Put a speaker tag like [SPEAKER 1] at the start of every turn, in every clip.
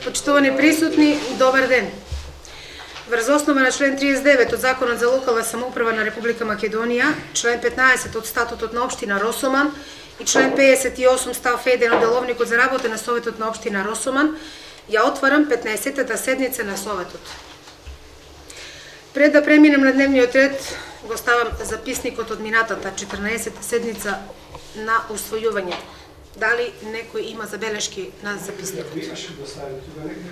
[SPEAKER 1] Почитувани присутни, добар ден. Врз основа на член 39 од Законот за локална самоуправа на Република Македонија, член 15 од Статутот на општина Росоман и член 58 став 1 од Деловникот за работа на Советот на општина Росоман, ја отварам 15-тата седница на Советот. Пред да преминем на дневниот ред, го ставам записникот од минатата 14-та седница на усвојување. Дали некој има забелешки на записникот?
[SPEAKER 2] Имаше да стави тука некој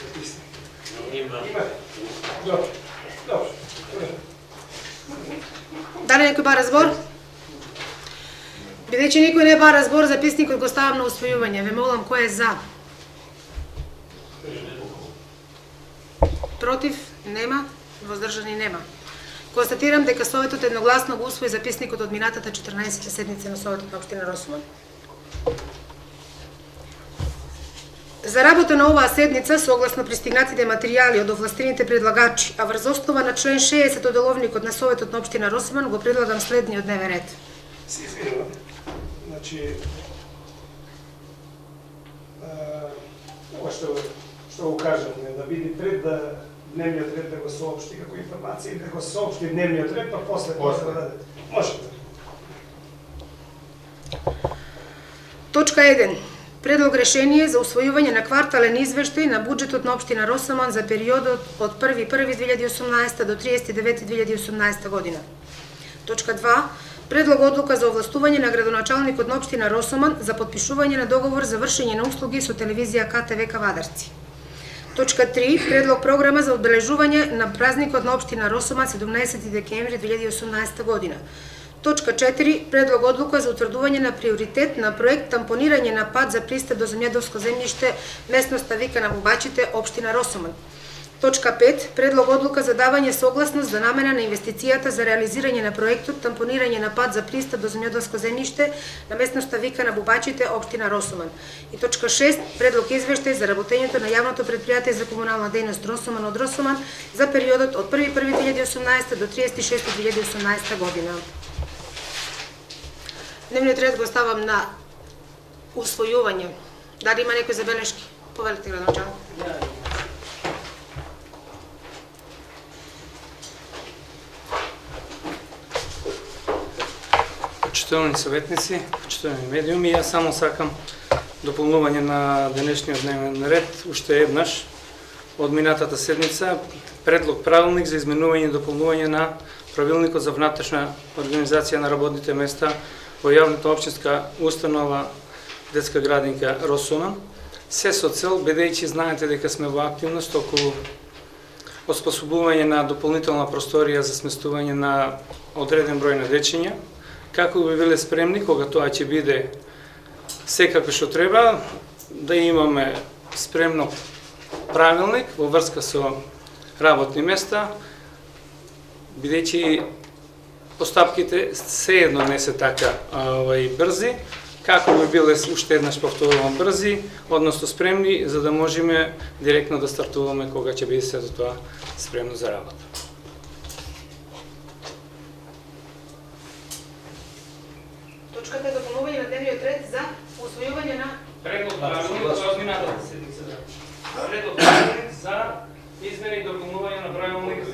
[SPEAKER 2] записник.
[SPEAKER 3] Има.
[SPEAKER 2] Добро.
[SPEAKER 1] Дали некој бара збор? Бидејќи никој не бара збор, записникот го ставам на усвојување. Ве молам, кој е за? Против? Нема. Воздржани нема. Констатирам дека Советот едногласно го усвои записникот од минатата 14-та седница на Советот на општина Росоман. За работа на оваа седница, согласно пристигнатите материјали од овластените предлагачи, а врз основа на член 60 од Деловникот на Советот на општина Росоман, го предлагам следниот дневен ред.
[SPEAKER 2] Се извинувам. Значи, ова што го кажам, да биде пред да дневниот ред да го соопшти како информација и да го соопшти дневниот ред, па после да даде. Може.
[SPEAKER 1] Точка 1. Предлог решение за усвојување на квартален извештај на буџетот на општина Росоман за периодот од 1.1.2018 до 30.9.2018 година. Точка 2. Предлог одлука за овластување на градоначалникот на општина Росоман за подпишување на договор за вршење на услуги со телевизија КТВ Кавадарци. Точка 3. Предлог програма за одбележување на празникот на општина Росоман 17 декември 2018 година. Точка 4. Предлог одлука за утврдување на приоритет на проект тампонирање на пат за пристап до земјоделско земјиште местноста Вика на Бубачите, општина Росоман. Точка 5. Предлог одлука за давање согласност за намена на инвестицијата за реализирање на проектот тампонирање на пат за пристап до земјоделско земјиште на местноста Вика на Бубачите, општина Росоман. И точка 6. Предлог извештај за работењето на јавното претпријатие за комунална дејност Росоман од Росоман за периодот од 1.1.2018 до 36.2018 година. Дневниот ред го ставам на усвојување. Дали има некои забелешки? Повелите, градоначалник.
[SPEAKER 3] Почитувани советници, почитувани медиуми, јас само сакам дополнување на денешниот дневен ред, уште еднаш од минатата седница, предлог правилник за изменување и дополнување на правилникот за внатрешна организација на работните места во јавната општинска установа детска градинка Росоман, се со цел, бидејќи знаете дека сме во активност околу оспособување на дополнителна просторија за сместување на одреден број на дечиња, како би биле спремни, кога тоа ќе биде секако што треба, да имаме спремно правилник во врска со работни места, бидејќи постапките сеедно не се така брзи, како би биле уште еднаш повторувам брзи, односно спремни, за да можеме директно да стартуваме кога ќе биде сето тоа спремно за работа.
[SPEAKER 1] Точката е дополнување на дневниот ред за усвојување на
[SPEAKER 3] предлог правилник од минатата седница. Предлог правилник за измени и дополнување на правилник.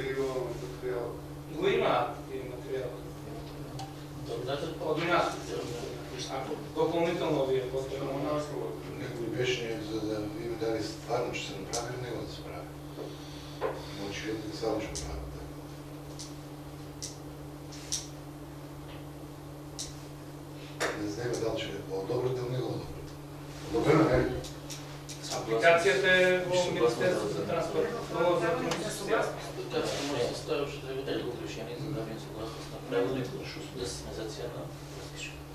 [SPEAKER 3] Го има материјал. Од минатата. Дополнително вие потребно.
[SPEAKER 4] Некој беше за да видиме дали стварно ќе се направи или него да се прави. Очевидно дека само ќе прави. Не знаеме дали ќе е одобрено или не го одобрено. Одобрено не е.
[SPEAKER 3] Апликацијата е во Министерството за транспорт.
[SPEAKER 5] Апликацијата може да стои уште да го предлог решение за давање согласност на правилник за систематизација на решение.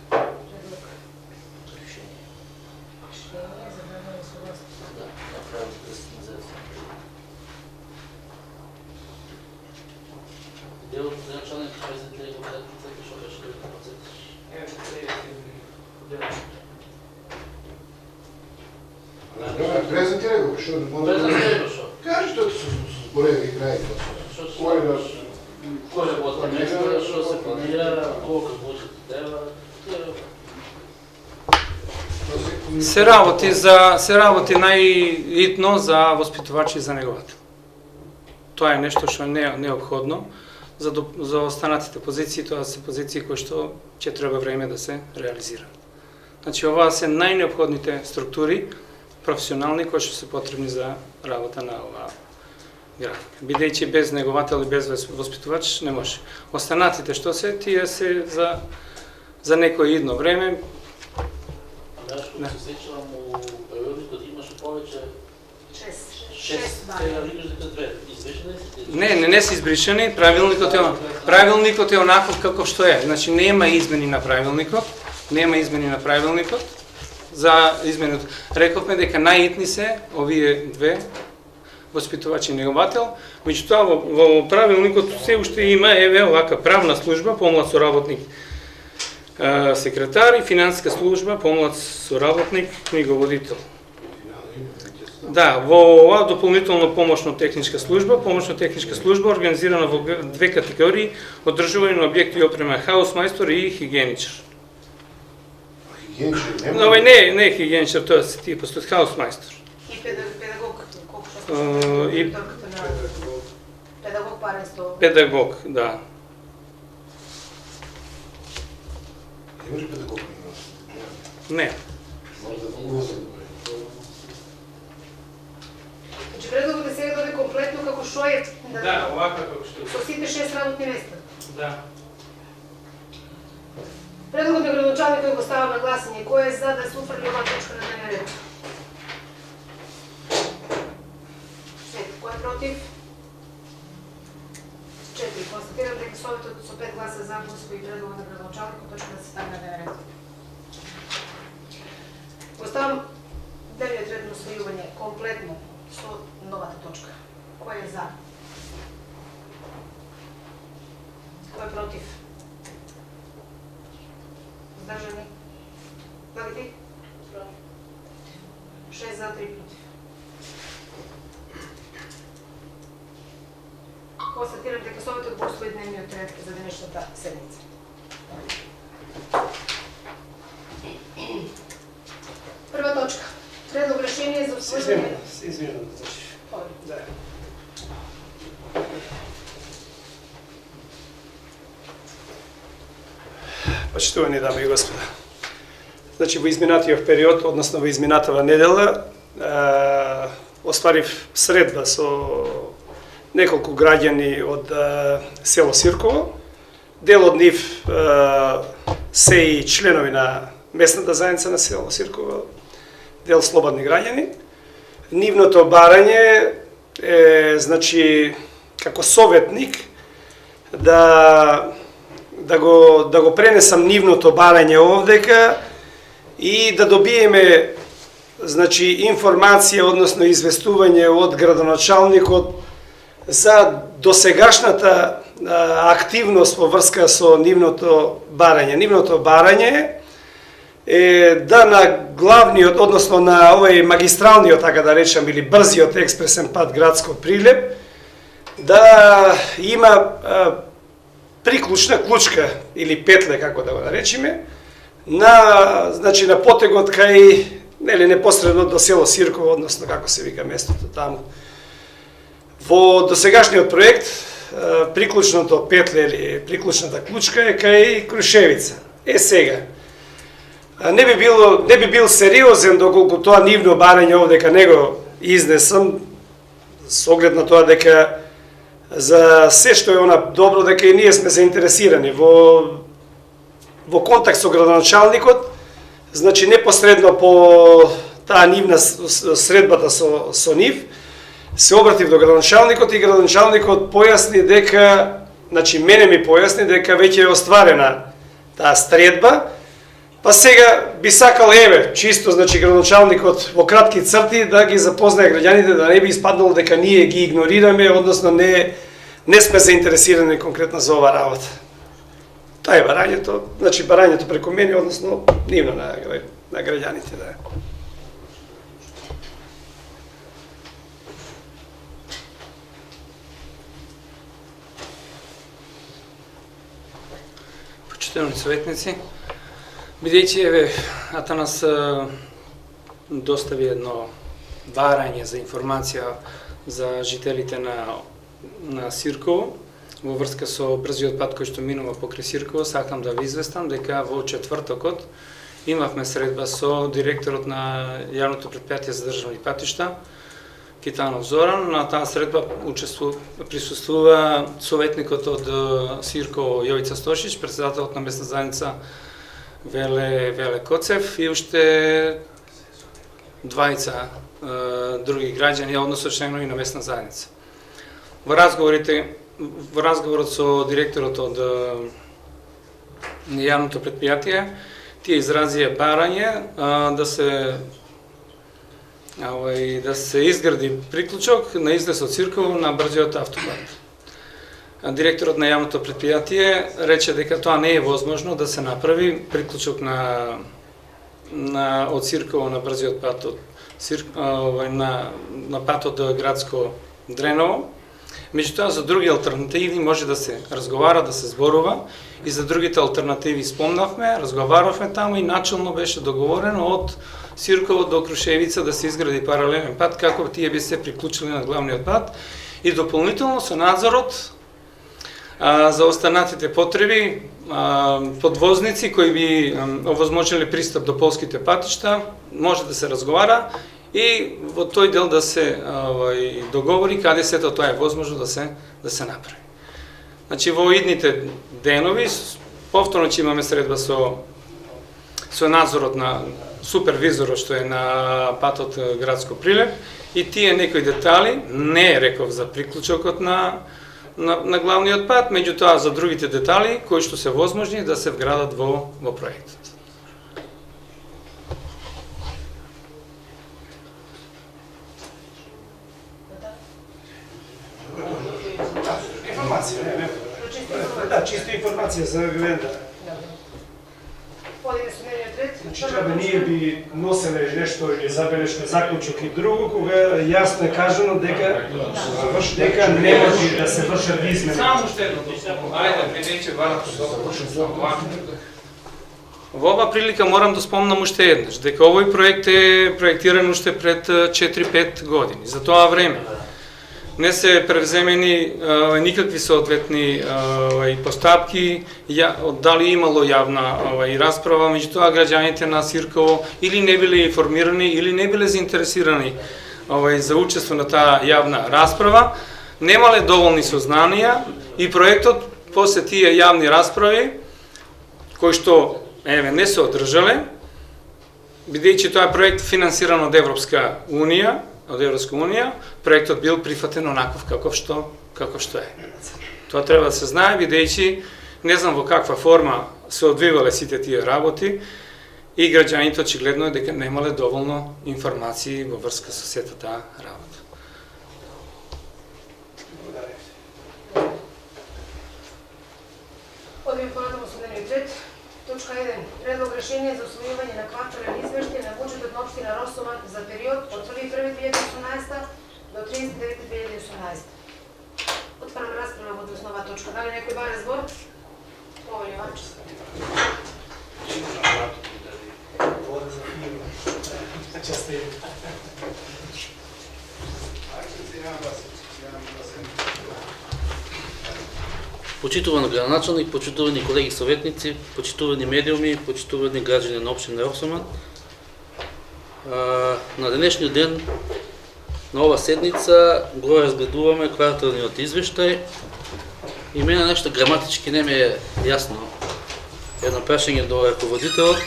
[SPEAKER 5] Да, на правилник за систематизација. Делот за началник презентира го председател што беше да го подсетиш.
[SPEAKER 4] Презентирај го, што не може да...
[SPEAKER 5] Презентира го што?
[SPEAKER 4] Кажи што се збореви и крај.
[SPEAKER 5] Кој е во место, што се планира, колку може да дева.
[SPEAKER 3] Се работи најитно за воспитувач и за неговател. Тоа е нешто што е неопходно за останатите позиции, тоа се позиции кои што ќе треба време да се реализираат. Значи, оваа се најнеопходните структури, професионални, кои што се потребни за работа на оваа градина. Бидејќи без неговател и без воспитувач не може. Останатите што се, тие се за некој идно време.
[SPEAKER 5] Што се сечувам у периодите имаше повеќе
[SPEAKER 1] 6
[SPEAKER 5] сега викаш дека 2. Избришани?
[SPEAKER 3] Не се избришани, правилникот е онаков како што е. Значи нема измени на правилникот, за изменот. Рековме дека најитни се овие две, воспитувач и неговател, меѓутоа во правилникот се уште има овака правна служба, помлад соработник секретар и финансиска служба, помлад соработник, книговодител. Да, во оваа дополнително помошно-техничка служба организирана во две категории, одржување на објекти и опрема, хаусмајстор и хигиеничар.
[SPEAKER 4] Хигиеничар
[SPEAKER 3] не е хигиеничар, тоа се тие постојат хаусмајстор.
[SPEAKER 1] И педагог, колку што педагог парен сто.
[SPEAKER 3] Педагог, да.
[SPEAKER 4] Имаш педагог?
[SPEAKER 3] Не.
[SPEAKER 4] Може да помогне.
[SPEAKER 1] Значи предлогот е сега да биде комплетно како што е.
[SPEAKER 3] Да, овака како што е.
[SPEAKER 1] Со сите 6 работни места.
[SPEAKER 3] Да.
[SPEAKER 1] Предлогот на градоначалникот го ставам на гласање. Кој е за да се утврди оваа точка на дневен ред? Кој е против? 4. Констатирам дека Советот со 5 гласа за усвои предлогот на градоначалникот точка да се стави на дневен ред. Оставам дневниот ред на усвојување комплетно со новата точка. Кој е за? Кој е против? Здржани? Владите? 6 за, 3 против. Констатирам дека Советот го усвои дневниот ред за денешната седница. Прва точка. Предлог решение за усвојување.
[SPEAKER 2] Извинувам, значи. Да. Почитувани дами и господа. Значи во изминатиот период, односно во изминатава недела, остварив средба со неколку граѓани од село Сирково. Дел од нив се и членови на местната заедница на село Сирково, дел слободни граѓани. Нивното барање е, значи, како советник да го пренесам нивното барање овдека и да добиеме, значи, информација, односно известување од градоначалникот за досегашната активност во врска со нивното барање. Нивното барање е да на главниот, односно на овој магистралниот, така да речам, или брзиот експресен пат Градско Прилеп, да има приклучна клучка или петле, како да го наречиме, на, значи, на потегот кај, нели, непосредно до село Сирково, односно како се вика местото таму. Во досегашниот проект, приклучното петле или приклучната клучка е кај Крушевица. Сега, не би бил сериозен доколку тоа нивно барање овдека не го изнесам, с оглед на тоа дека за се што е она добро, дека и ние сме заинтересирани во контакт со градоначалникот, значи непосредно по таа нивна средбата со нив, се обратив до градоначалникот и градоначалникот појасни дека, значи мене ми појасни дека веќе е остварена таа средба, па сега би сакал, чисто, значи, градоначалникот во кратки црти да ги запознае граѓаните, да не би испаднало дека ние ги игнорираме, односно не сме заинтересирани конкретно за ова работа. Тоа е барањето, значи барањето преку мене, односно нивно на граѓаните, да.
[SPEAKER 3] Почитувани советници, бидејќи Атанас достави едно барање за информација за жителите на Сирково во врска со брзиот пат кој што минува покрај Сирково. Сакам да ви известам дека во четвртокот имавме средба со директорот на јавното претпријатие за државни патишта Китанов Зоран. На таа средба присуствува советникот од Сирково Јовица Стошиć, претседателот на местна заедница Веле Коцев и уште двајца други граѓани, односно членови на местна заедница. Во разговорот со директорот од јавното претпријатие, тие изразија барање да се изгради приклучок на излез од Сирково на брзиот автопат. Директорот на јавното претпријатие рече дека тоа не е возможно да се направи приклучок од Сирково на брзиот пат на патот градско Дреново. Меѓутоа, за други алтернативи може да се разговара, да се зборува и за другите алтернативи спомнавме, разговаравме таму и начелно беше договорено од Сирково до Крушевица да се изгради паралелен пат како тие би се приклучили на главниот пат и дополнително со надзорот за останатите потреби, подвозници кои би овозможили пристап до полските патишта, може да се разговара и во тој дел да се договори каде сето тоа е возможно да се направи. Значи во идните денови повторно ќе имаме средба со надзорот на супервизорот што е на патот градско Прилеп и тие некои детали, не реков за приклучокот на главниот пат, меѓутоа за другите детали кои што се возможни да се вградат во проектот.
[SPEAKER 2] Да, чисто информација за Гвенда. Значи, треба ние би носеле нешто или забелешка, заклучок и друго, кога јасно е кажано дека не може да се вршат измени.
[SPEAKER 3] Само уште едно, ајде, придејте варато во ова прилика морам да спомнам уште еднаш, дека овој проект е проектиран уште пред 4-5 години. За тоа време не се превземени никакви соодветни постапки, дали имало јавна расправа, меѓутоа граѓаните на Сирково или не биле информирани, или не биле заинтересирани за учество на таа јавна расправа, немале доволни сознанија и проектот после тие јавни расправи, кои што не се одржале, бидејќи тоа е проект финансиран од Европска Унија, проектот бил прифатен онаков каков што е. Тоа треба да се знае, бидејќи не знам во каква форма се одвивале сите тие работи и граѓаните очигледно е дека немале доволно информации во врска со сета таа работа.
[SPEAKER 1] Одиме понатаму со дневниот ред. Точка 1. Предлог решение за усвојување на квартален извештај на буџетот на општина Росоман за период од 1.1.2018 до 30.9.2018. Отварам расправа во основа точка. Дали некој баре збор? Повеќе Ванче.
[SPEAKER 5] Почитуван градоначалник, почитувани колеги советници, почитувани медиуми, почитувани граѓани на општина Росоман. На денешниот ден, на ова седница, го разгледуваме кварталниот извештај и мене нешто граматички не ми е јасно. Едно прашање до раководителот,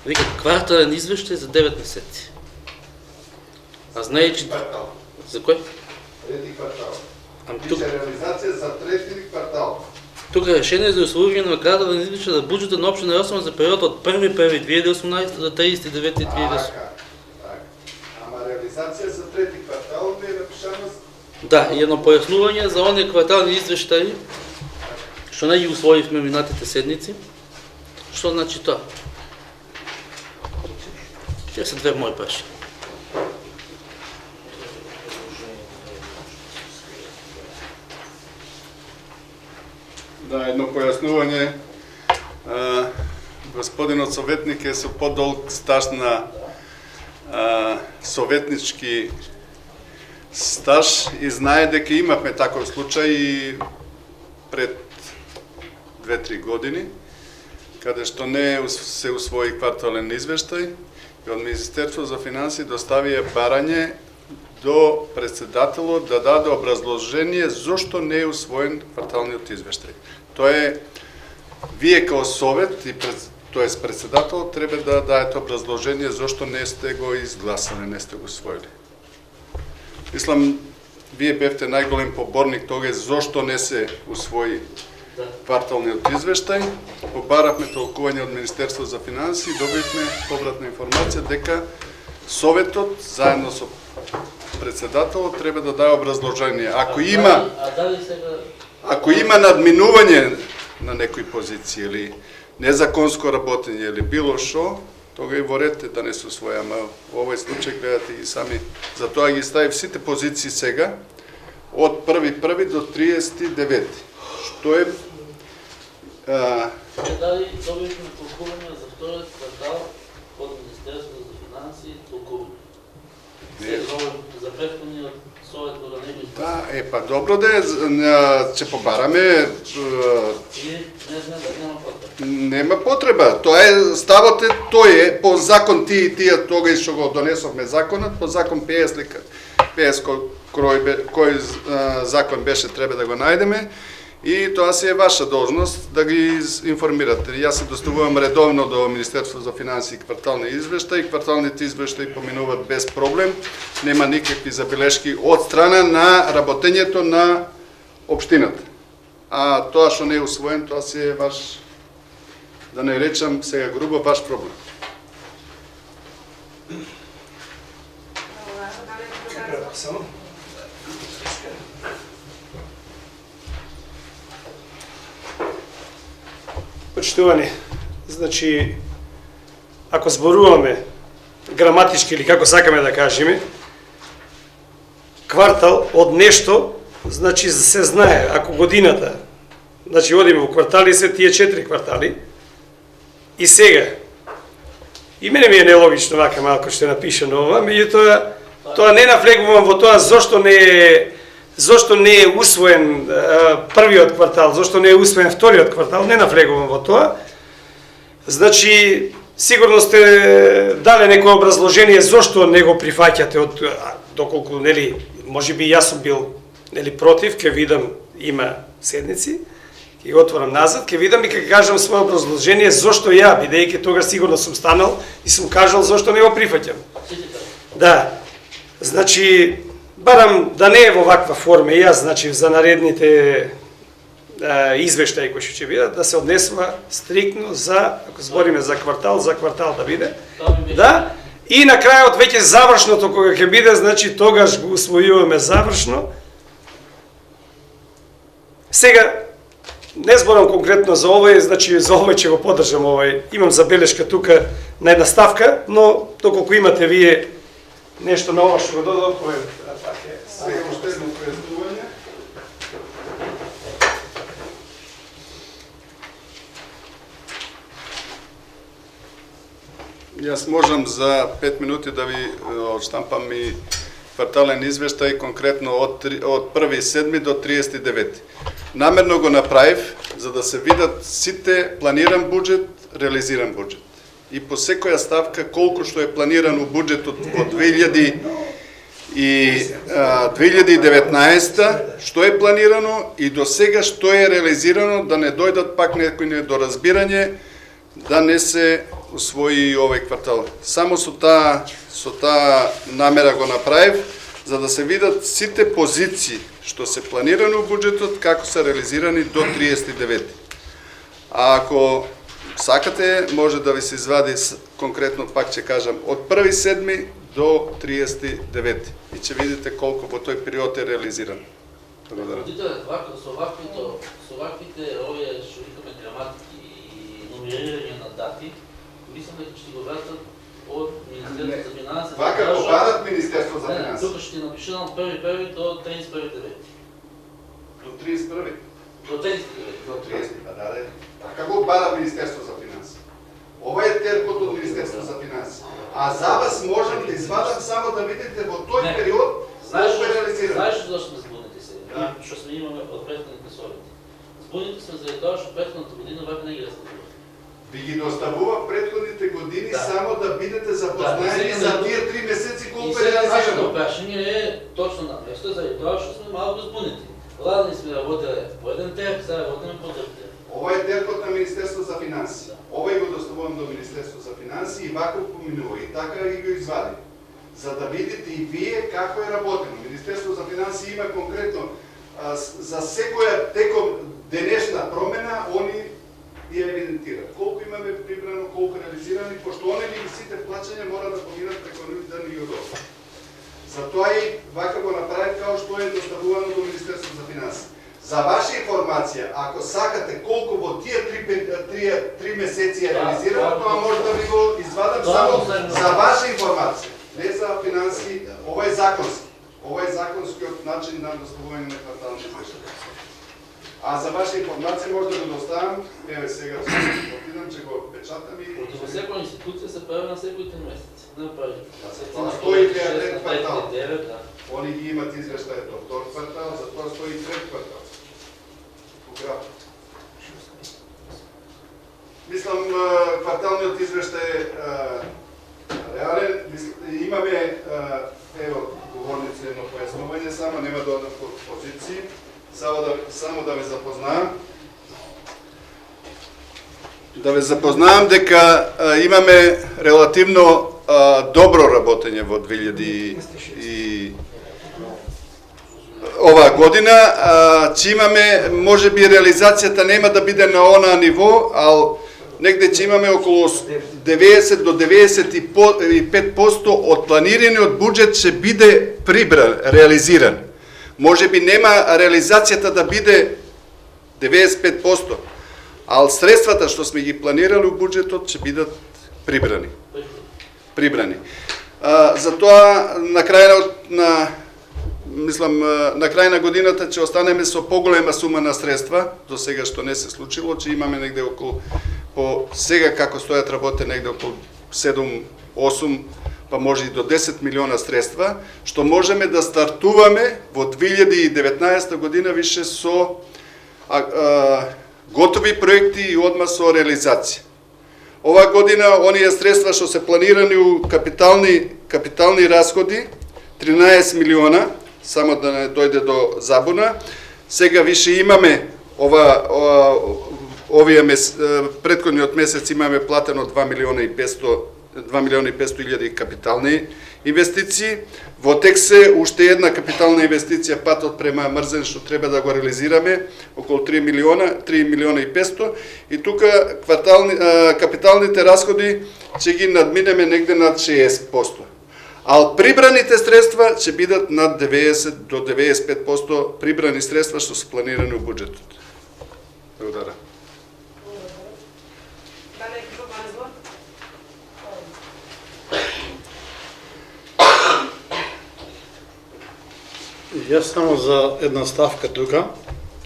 [SPEAKER 5] вика квартален извештај за 9 месеци. А знаејќи... За кој?
[SPEAKER 4] Трети квартал.
[SPEAKER 5] Тук...
[SPEAKER 4] реализација за трети квартал.
[SPEAKER 5] Тука решение за усвојување на квартален извештај за буџетот на општина Росоман за период од 1.1.2018 до 30.9.2018.
[SPEAKER 4] Ама реализација за трети квартал не е напишано.
[SPEAKER 5] Да, и едно појаснување за оние квартални извештаи што не ги усвоивме минатите седници. Што значи тоа? Тие се две мои прашања.
[SPEAKER 6] Да, едно појаснување. Господинот советник е со подолг стаж на советнички стаж и знае дека имавме таков случај и пред 2-3 години, каде што не се усвои квартален извештај и од Министерство за финансии доставија барање до председателот да даде образложение зошто не е усвоен кварталниот извештај. Тоа е, вие као совет и тоест председател треба да даете образложение зошто не сте го изгласали, не сте го усвоили. Мислам, вие бевте најголем поборник тога зошто не се усвои кварталниот извештај. Побаравме толкување од Министерство за финансии и добивме повратна информација дека советот заедно со председателот треба да даде образложение. Ако има надминување на некои позиции или незаконско работење или било што, тога и ворете да не се усвоја, ама во овој случај гледате и сами. Затоа ги ставив сите позиции сега од 1.1 до 39. Што е
[SPEAKER 5] Дали добивме толкување за вториот квартал од Министерството за финансии толкување? За претходниот совет го да не го
[SPEAKER 6] да, па добро да е, ќе побараме. Нема потреба. Тоа е ставот е тој е по закон тие тога што го донесовме законот, по закон 50 кој закон беше треба да го најдеме. И тоа си е ваша должност да ги информирате. Јас се доставувам редовно до Министерство за финансии квартални извештаи. Кварталните извештаи поминуваат без проблем. Нема никакви забелешки од страна на работењето на општината. А тоа што не е усвоен, тоа си е ваш, да не речам сега грубо, ваш проблем.
[SPEAKER 2] Почитувани, значи, ако зборуваме граматички или како сакаме да кажеме, квартал од нешто, значи се знае, ако годината, значи одиме во квартали, се тие 4 квартали, и сега, и мене ми е нелогично вака малко што напишано ова, меѓутоа, тоа не навлегувам во тоа зошто не е усвоен првиот квартал, зошто не е усвоен вториот квартал, не навлегувам во тоа. Значи, сигурно сте дале некој образложение зошто не го прифаќате од доколку, нели, можеби јас сум бил, нели, против, ќе видам има седници, ќе го отворам назад, ќе видам и ќе кажам свое образложение зошто ја, бидејќи тогаш сигурно сум станал и сум кажал зошто не го прифаќам. Да. Значи, барам да не е во ваква форма, и јас, значи, за наредните извештаи кои ќе бидат, да се однесува стриктно за, ако збориме за квартал да биде. Да, и на крајот веќе завршното кога ќе биде, значи, тогаш го усвојуваме завршно. Сега, не зборам конкретно за овој, значи, за овој ќе го поддржам овој. Имам забелешка тука на една ставка, но доколку имате вие нешто на ова што го додадов, кој
[SPEAKER 6] Сега уште едно појаснување. Јас можам за 5 минути да ви одштампам и квартален извештај конкретно од 1.7 до 39. Намерно го направив за да се видат сите планиран буџет, реализиран буџет. И по секоја ставка колку што е планирано буџетот од 2019 што е планирано и до сега што е реализирано, да не дојдат пак некои недоразбирање, да не се усвои овој квартал. Само со таа намера го направив, за да се видат сите позиции што се планирано во буџетот, како се реализирани до 39. А ако сакате, може да ви се извади конкретно, пак ќе кажам, од 1.7 до 39. И ќе видите колку во тој период е реализиран. Благодарам.
[SPEAKER 5] Со ваквите овие што викаме граматики и нумерирање на дати, мислам дека ќе го вратат од Министерството за финансии.
[SPEAKER 6] Вака го вратат Министерството за финансии.
[SPEAKER 5] Тука ќе напишано од 1.1 до 31.9.
[SPEAKER 6] До 31.
[SPEAKER 5] До 39.
[SPEAKER 6] До 30. Да. Така го бара Министерство за финансии. Ова е теркот од Министерство за финансии. А за вас можам да извадам само да видите во тој период колку е реализирано.
[SPEAKER 5] Знаеш зашто да збуните се?
[SPEAKER 6] Да.
[SPEAKER 5] Што сме имаме од претходните совети. Збуните сме заради тоа што претходната година вака не ги разгледуваме.
[SPEAKER 6] Ви ги доставував предходните години
[SPEAKER 5] Да.
[SPEAKER 6] само да бидете запознаени
[SPEAKER 5] Да,
[SPEAKER 6] за
[SPEAKER 5] сега-
[SPEAKER 6] тие 3 месеци
[SPEAKER 5] И
[SPEAKER 6] колку е
[SPEAKER 5] сега нашето
[SPEAKER 6] реализирано.
[SPEAKER 5] прашање е точно на место заради тоа што сме малку збунети. Ладно сме работеле по еден терп, сега работиме по друг терп.
[SPEAKER 6] Ова е терпот на Министерство за финанси. Овој го доставувам до Министерство за финанси и вака поминува и така и го извади. За да видите и вие како е работено. Министерство за финанси има конкретно за секоја теком денешна промена, они ја евидентираат. Колку имаме прибрано, колку реализирани, пошто они ги сите плаќања мора да поминат преку нив да ни ги одобрат. Затоа и вака го направи како што е доставувано до Министерство за финанси. За ваша информација, ако сакате колку во тие 3 месеци е реализирано, тоа може да ви го извадам само за ваша информација. Не за финанси, ова е законски. Ова е законскиот начин на доставување на квартални извештаи. А за ваша информација може да го доставам, еве сега отидам че го печатам и
[SPEAKER 5] Во секоја институција се прави на секој 3 месеци. Не прави.
[SPEAKER 6] тоа стои трет квартал.
[SPEAKER 5] Да.
[SPEAKER 6] Они ги имат извештај до втор квартал, затоа стои трет квартал. Кога? Мислам, кварталниот извештај е реален. Имаме, ево, говорници едно појаснување, само нема да одам по позиции. Само да ве запознаам. Да ве запознаам дека имаме релативно добро работење во 2000 оваа година, че имаме, може би реализацијата нема да биде на онаа ниво, ал негде че имаме околу 90 до 95% од планираниот буџет ќе биде прибран, реализиран. Може би нема реализацијата да биде 95%, ал средствата што сме ги планирали у буџетот ќе бидат прибрани. Затоа на крајот на крај на годината ќе останеме со поголема сума на средства, до сега што не се случило, че имаме негде околу, по сега како стојат работе, негде околу 7-8, па може и до 10 милиона средства, што можеме да стартуваме во 2019 година више со готови проекти и одма со реализација. Оваа година оние средства што се планирани у капитални расходи 13 милиона, само да не дојде до забуна. Сега више имаме предходниот месец имаме платено 2 милиона и 500 илјади капитални инвестиции. Во тек се уште една капитална инвестиција, патот према Мрзен, што треба да го реализираме, околу 3 милиона и 500. И тука капиталните расходи ќе ги надминеме негде над 60%. Ал прибраните средства ќе бидат над 90 до 95% прибрани средства што се планирани у буџетот. Благодарам.
[SPEAKER 7] Јас само за една ставка тука,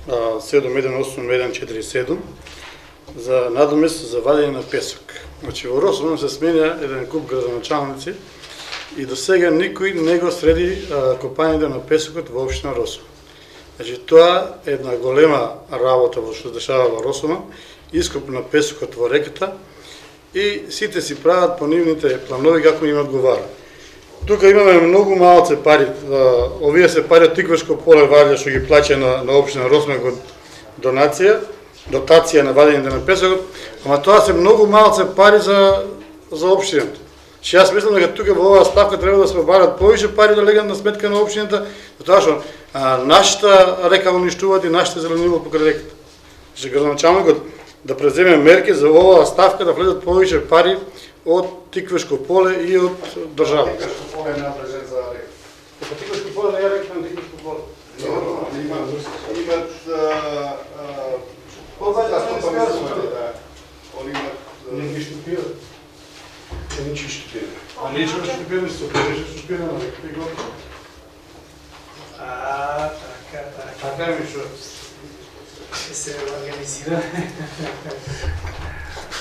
[SPEAKER 7] 718147, за надомест за вадење на песок. Значи во Росомон се сменја еден куп градоначалници и до сега никој не го среди копањето на песокот во општина Росомон. Значи тоа е една голема работа во што се дешава во Росомон, ископ на песокот во реката и сите си прават по нивните планови како им одговара. Тука имаме многу малце пари, овие се пари од Тиквешко поле ваѓа што ги плаќа на општина Росомон како дотација на вадењето на песокот, ама тоа се многу малце пари за општината. Че јас мислам дека тука во оваа ставка треба да се побарат повеќе пари да легат на сметка на општината, затоа што нашата река уништуваат и нашите зелениво покрај реката. Че градоначалникот да преземе мерки за оваа ставка да влезат повеќе пари од Тиквешко поле и од државата.
[SPEAKER 6] Тиквешко поле е надлежен за река.
[SPEAKER 7] Како Тиквешко поле не ја рекам Тиквешко поле.
[SPEAKER 6] Имат
[SPEAKER 7] Не ги штупират. Не ги штупират. А не ќе штупират, се опираше штупират на река. Така ми што
[SPEAKER 2] Ще се организира.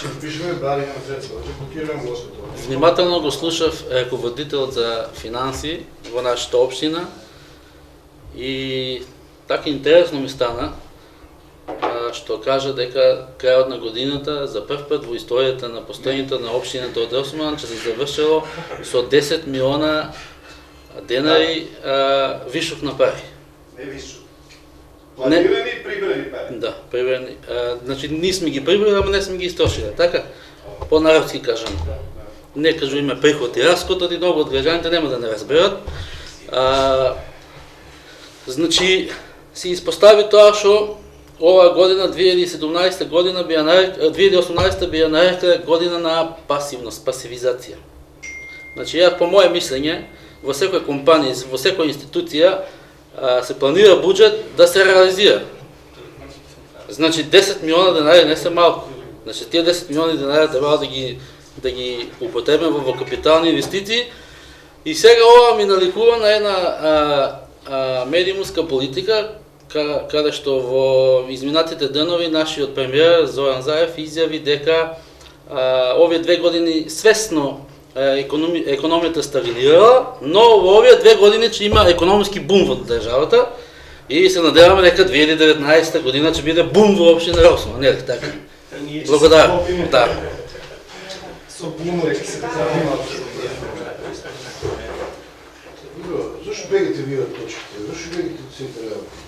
[SPEAKER 7] Ще пишеме барање на средства, ќе блокираме лошото.
[SPEAKER 5] Внимателно го слушав раководителот за финанси во нашата општина и така интересно ми стана што кажа дека крајот на годината за прв пат во историјата на постојањето на општината од Росман ќе се завршило со 10 милиона денари вишок на пари.
[SPEAKER 6] Не вишок. Планирани и прибрани пари.
[SPEAKER 5] Да, прибрани. Значи, ние сме ги прибрали, ама не сме ги истрошили, така? По-народски кажам. Не кажуваме приход и разход, и много од граѓаните нема да не разберат. Значи, се испостави тоа што ова година, 2017 година, 2018 би ја нарекла година на пасивност, пасивизација. Значи, ја по моje мислење, во секоја компанија, во секоја институција, се планира буџет да се реализира. Значи 10 милиона денари не се малку. Значи тие 10 милиони денари треба да ги употребиме во капитални инвестиции. И сега ова ми наликува на една медиумска политика каде што во изминатите денови нашиот премиер Зоран Заев изјави дека овие 2 години свесно економијата стагнирала, но во овие 2 години ќе има економски бум во државата и се надеваме дека 2019 година ќе биде бум во општина Росман, нели така? Благодарам. Да.
[SPEAKER 4] Со бумор ќе се занимаваме. Зошто бегате вие од точките? Зошто бегате од сите работи?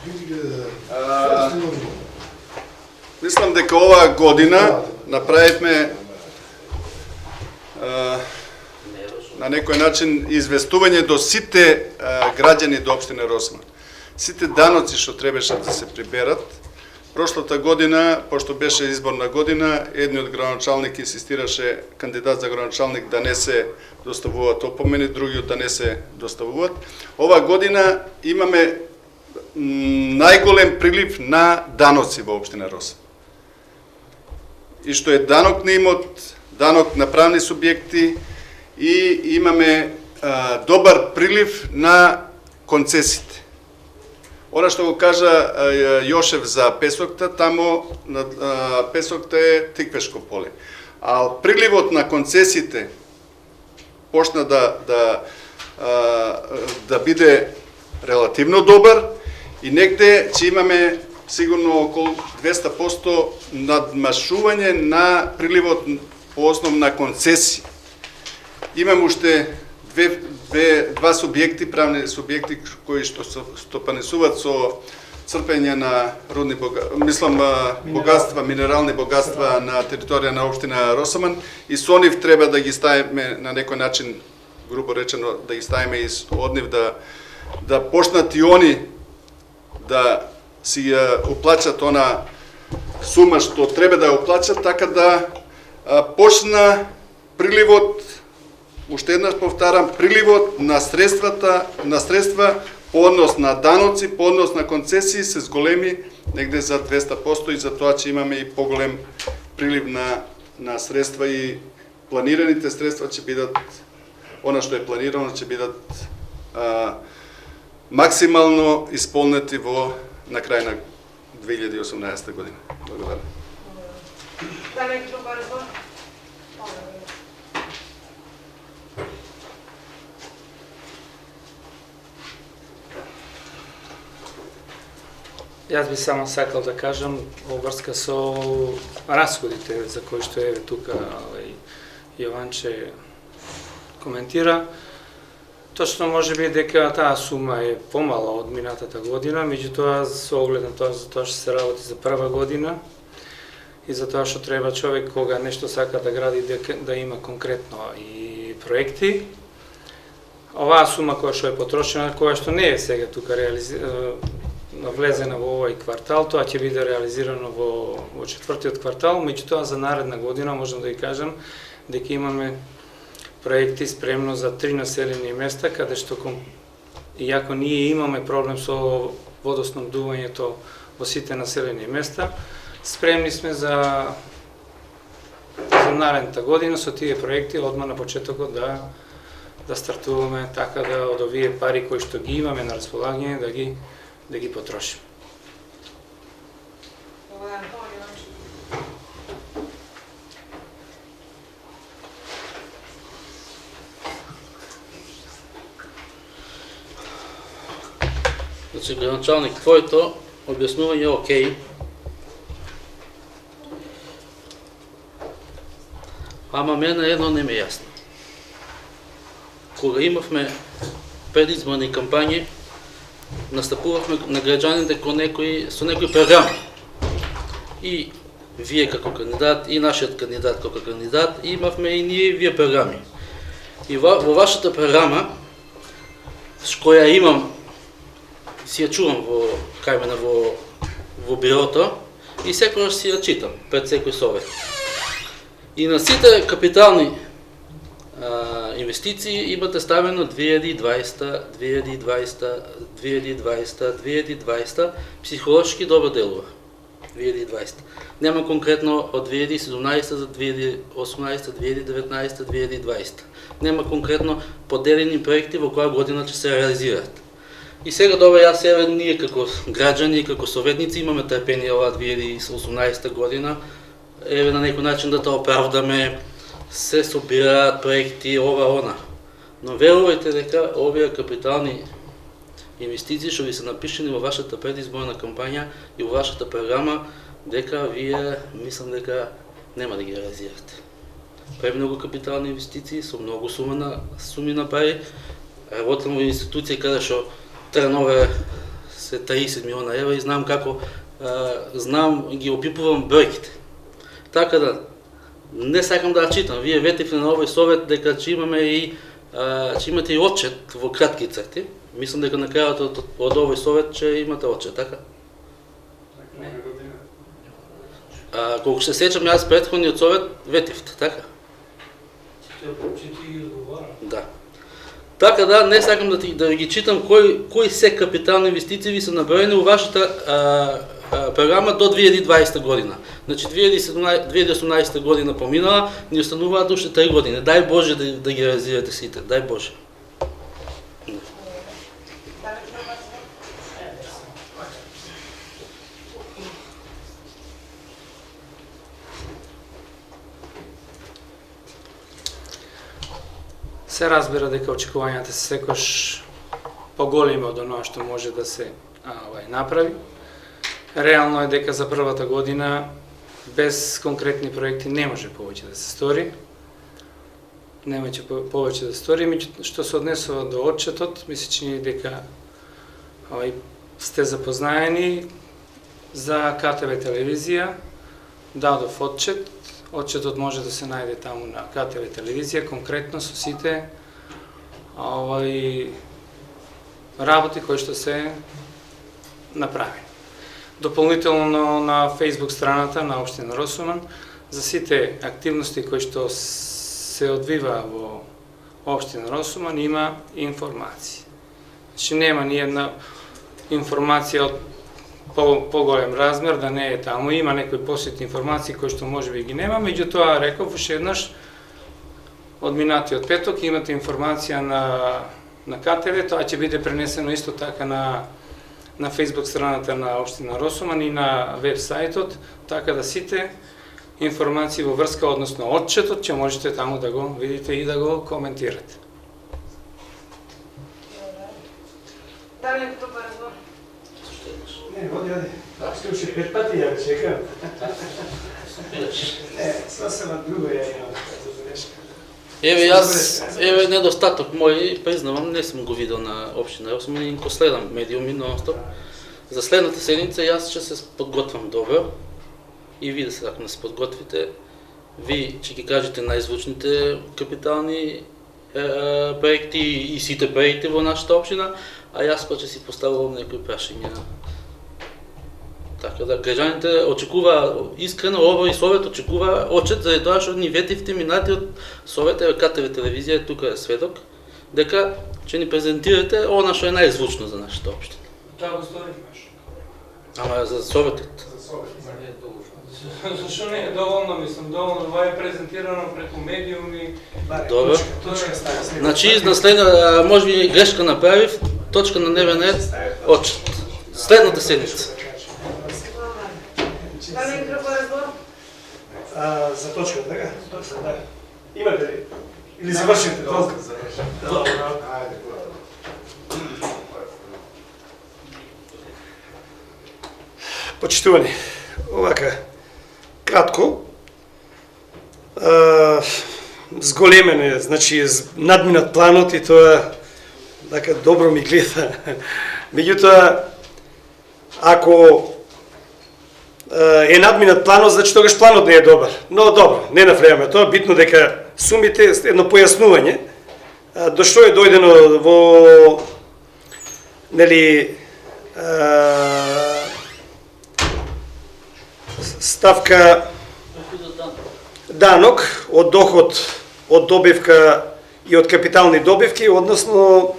[SPEAKER 6] Мислам дека оваа година направивме на некој начин известување до сите граѓани до општина Росман. Сите даноци што требаше да се приберат. Прошлата година, пошто беше изборна година, едниот градоначалник инсистираше кандидат за градоначалник да не се доставуваат опомени, другиот да не се доставуваат. Ова година имаме најголем прилив на даноци во општина Росман. И што е данок на имот, данок на правни субјекти, и имаме добар прилив на концесите. Ора што го кажа Јошев за песокта, тамо песокта е тиквешко поле. А приливот на концесиите почна да биде релативно добар и негде ќе имаме сигурно околу 200% надмашување на приливот по основ на концесии. Имам уште два субјекти, правни субјекти кои што стопанисуваат со црпење на рудни богатства, минерални богатства на територија на општина Росоман и со нив треба да ги ставиме на некој начин, грубо речено, да ги ставиме и од нив да почнат и они да си ја уплачат она сума што треба да ја уплачат, така да почна приливот, уште еднаш повтарам, приливот на средства по однос на даноци, по однос на концесии се зголеми негде за 200% и за тоа ќе имаме и поголем прилив на средства и планираните средства ќе бидат, она што е планирано ќе бидат максимално исполнети на крај на 2018 година. Благодарам.
[SPEAKER 3] Јас би само сакал да кажам во врска со расходите за кои што е тука Јованче коментира. Точно може би дека таа сума е помала од минатата година, меѓутоа со оглед на тоа што се работи за прва година и за тоа што треба човек кога нешто сака да гради да има конкретно и проекти. Оваа сума која што е потрошена, која што не е сега тука влезена во овој квартал, тоа ќе биде реализирано во четвртиот квартал, меѓутоа за наредна година можам да ви кажам дека имаме проекти спремно за 3 населени места, каде што иако ние имаме проблем со водоснабдувањето во сите населени места, спремни сме за наредната година со тие проекти одма на почетокот да стартуваме така да од овие пари кои што ги имаме на располагање да ги потрошим.
[SPEAKER 5] Значи, градоначалник, твоето обяснување е окей. Ама мене едно не ми е јасно. Кога имавме предизборни кампањи, настапувавме на граѓаните со некои програми. И вие како кандидат, и нашиот кандидат како кандидат, имавме и ние и вие програми. И во вашата програма, која имам, си ја чувам во бирото, и секогаш си ја читам пред секој совет. И на сите капитални инвестиции имате ставено 2020, психолошки добро делува. 2020. Нема конкретно од 2017 за 2018, 2019, 2020. Нема конкретно поделени проекти во која година ќе се реализираат. И сега добро, јас еве ние како граѓани и како советници имаме трпение оваа 2018 година, еве на некој начин да тоа оправдаме, се собираат проекти, ова, она. Но верувајте дека овие капитални инвестиции што ви се напишени во вашата предизборна кампања и во вашата програма, дека вие, мислам дека нема да ги реализирате. Премногу капитални инвестиции со многу суми на пари. Работам во институција каде што транове се 30 милиона евра и знам како, ги опипувам бројките. Така да, не сакам да читам. Вие ветивте на овој совет дека ќе имате и отчет во кратки црти. Мислам дека на крајот од овој совет ќе имате отчет, така? Колку се сеќам, јас претходниот совет ветивте, така? Да. Така да, не сакам да ги читам кои се капитални инвестиции ви се наброени во вашата програма до 2020 година. Значи 2018 година поминала, ни остануваат уште 3 години. Дај Боже да ги реализирате сите, дај Боже.
[SPEAKER 3] Се разбира дека очекувањата се секош поголеми од оноа што може да се направи. Реално е дека за првата година без конкретни проекти не може повеќе да се стори. Не може повеќе да се стори, што се однесува до отчетот, мислам че дека сте запознаени за КТВ телевизија, дадов отчет. Отчетот може да се најде таму на КТВ телевизија, конкретно со сите работи кои што се направени. Дополнително на Facebook страната на Општина Росуман за сите активности кои што се одвива во Општина Росуман има информации. Значи нема ни една информација од поголем размер да не е таму. Има некои посетни информации кои што можеби ги нема, меѓутоа реков уште еднаш од минатиот петок имате информација на КТВ, тоа ќе биде пренесено исто така на Facebook страната на Општина Росуман и на веб сајтот, така да сите информации во врска, односно отчетот, ќе можете таму да го видите и да го коментирате.
[SPEAKER 1] Дали некој добар разбор?
[SPEAKER 2] Не, оди. Слушай, 5 пати ја чекам. Сосема друго ја имам за нешто.
[SPEAKER 5] Еве недостаток мој, признавам, не сум го видел на Општина Росуман и го следам медиуми нон-стоп. За следната седница јас ќе се подготвам добро и ви да се така се подготвите. Ви ќе ги кажете најзвучните капитални проекти и сите проекти во нашата општина, а јас па ќе си поставувам некои прашања. Така да, граѓаните очекува искрено овој совет очекува отчет заради тоа што ни ветивте минатиот совет, еве КТВ телевизија тука е сведок, дека ќе ни презентирате она што е најзвучно за нашата општина.
[SPEAKER 3] Тоа го сторивме.
[SPEAKER 5] Ама за советот.
[SPEAKER 3] За совет. Не е доволно. Зашто не е доволно, мислам, доволно ова е презентирано преку медиуми.
[SPEAKER 5] Добро. Значи, на следна, може би грешка направив, точка на дневен ред, отчет. Следната седница.
[SPEAKER 1] Дали некој друг разбор?
[SPEAKER 2] За точка, така? Да. Имате ли? Или завршите? Добро. Почитувани, овака, кратко, зголемене, значи надминат планот и тоа така добро ми гледа. Меѓутоа, ако е надминат планот, значи тогаш планот не е добар. Но добро, не навлеваме тоа, битно дека сумите, едно појаснување, до што е дојдено во нели ставка данок од доход од добивка и од капитални добивки, односно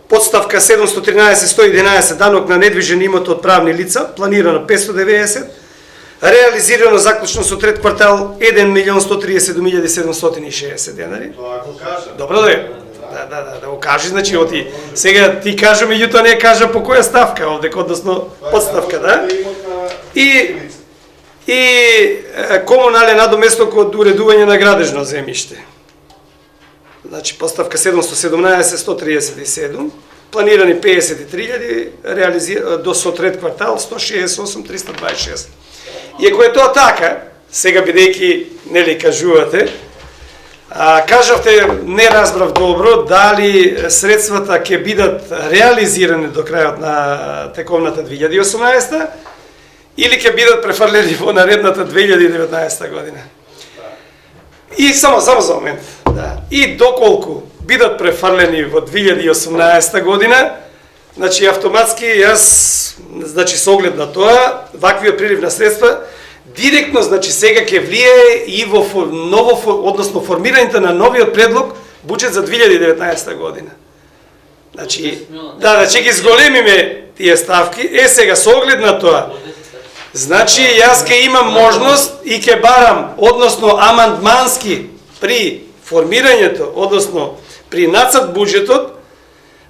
[SPEAKER 2] подставка 713-111 данок на недвижен имот од правни лица, планирано 590, реализирано заклучно со трет квартал 1.137.760 денари.
[SPEAKER 6] Тоа ако кажа.
[SPEAKER 2] Добро да е. Да го кажи, значи оти сега ти кажа, меѓутоа не кажа по која ставка овде, односно подставка, да? И комунален надоместок од уредување на градежно земјиште. Значи поставка 717-137, планирани 53.000, до со трет квартал 168.326. И ако е тоа така, сега бидејќи нели кажувате, кажавте, не разбрав добро, дали средствата ќе бидат реализирани до крајот на тековната 2018 или ќе бидат префрлени во наредната 2019 година. И само за момент, да. И доколку бидат префрлени во 2018 година, значи автоматски јас, значи со оглед на тоа, ваквиот прилив на средства директно, значи сега ќе влијае и во односно формирањето на новиот предлог буџет за 2019 година. Значи, значи ги зголемиме тие ставки, сега со оглед на тоа, значи јас ќе имам можност и ќе барам, односно амандмански при формирањето, односно при нацрт буџетот,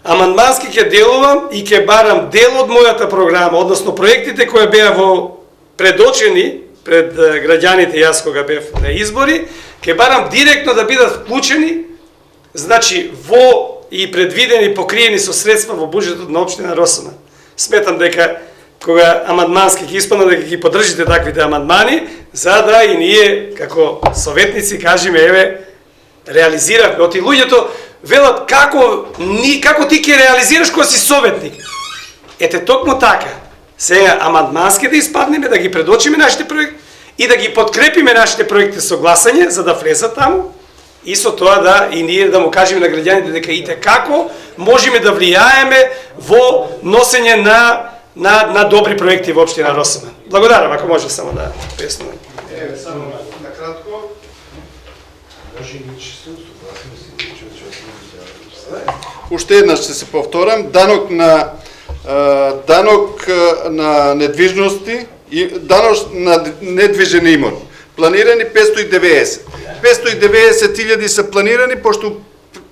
[SPEAKER 2] амандмански ќе делувам и ќе барам дел од мојата програма, односно проектите кои беа предочени пред граѓаните, јас кога бев на избори, ќе барам директно да бидат вклучени, значи во и предвидени покриени со средства во буџетот на општина Росома. Сметам дека кога амандмански ќе испадна дека ги поддржите таквите амандмани, за да и ние како советници кажеме еве реализиравме. Оти луѓето велат како ти ќе реализираш кога си советник. Ете токму така. Сега амандмански да испаднеме, да ги предочиме нашите проекти и да ги подкрепиме нашите проекти со гласање за да влезат таму и со тоа да и ние да му кажеме на граѓаните дека ите како можеме да влијаеме во носење на добри проекти во општина Росома. Благодарам, ако може само да појаснувам.
[SPEAKER 6] Еве само на кратко. Уште еднаш ќе се повторам, данок на недвижности и данок на недвижен имот. Планирани 590. 590.000 се планирани, пошто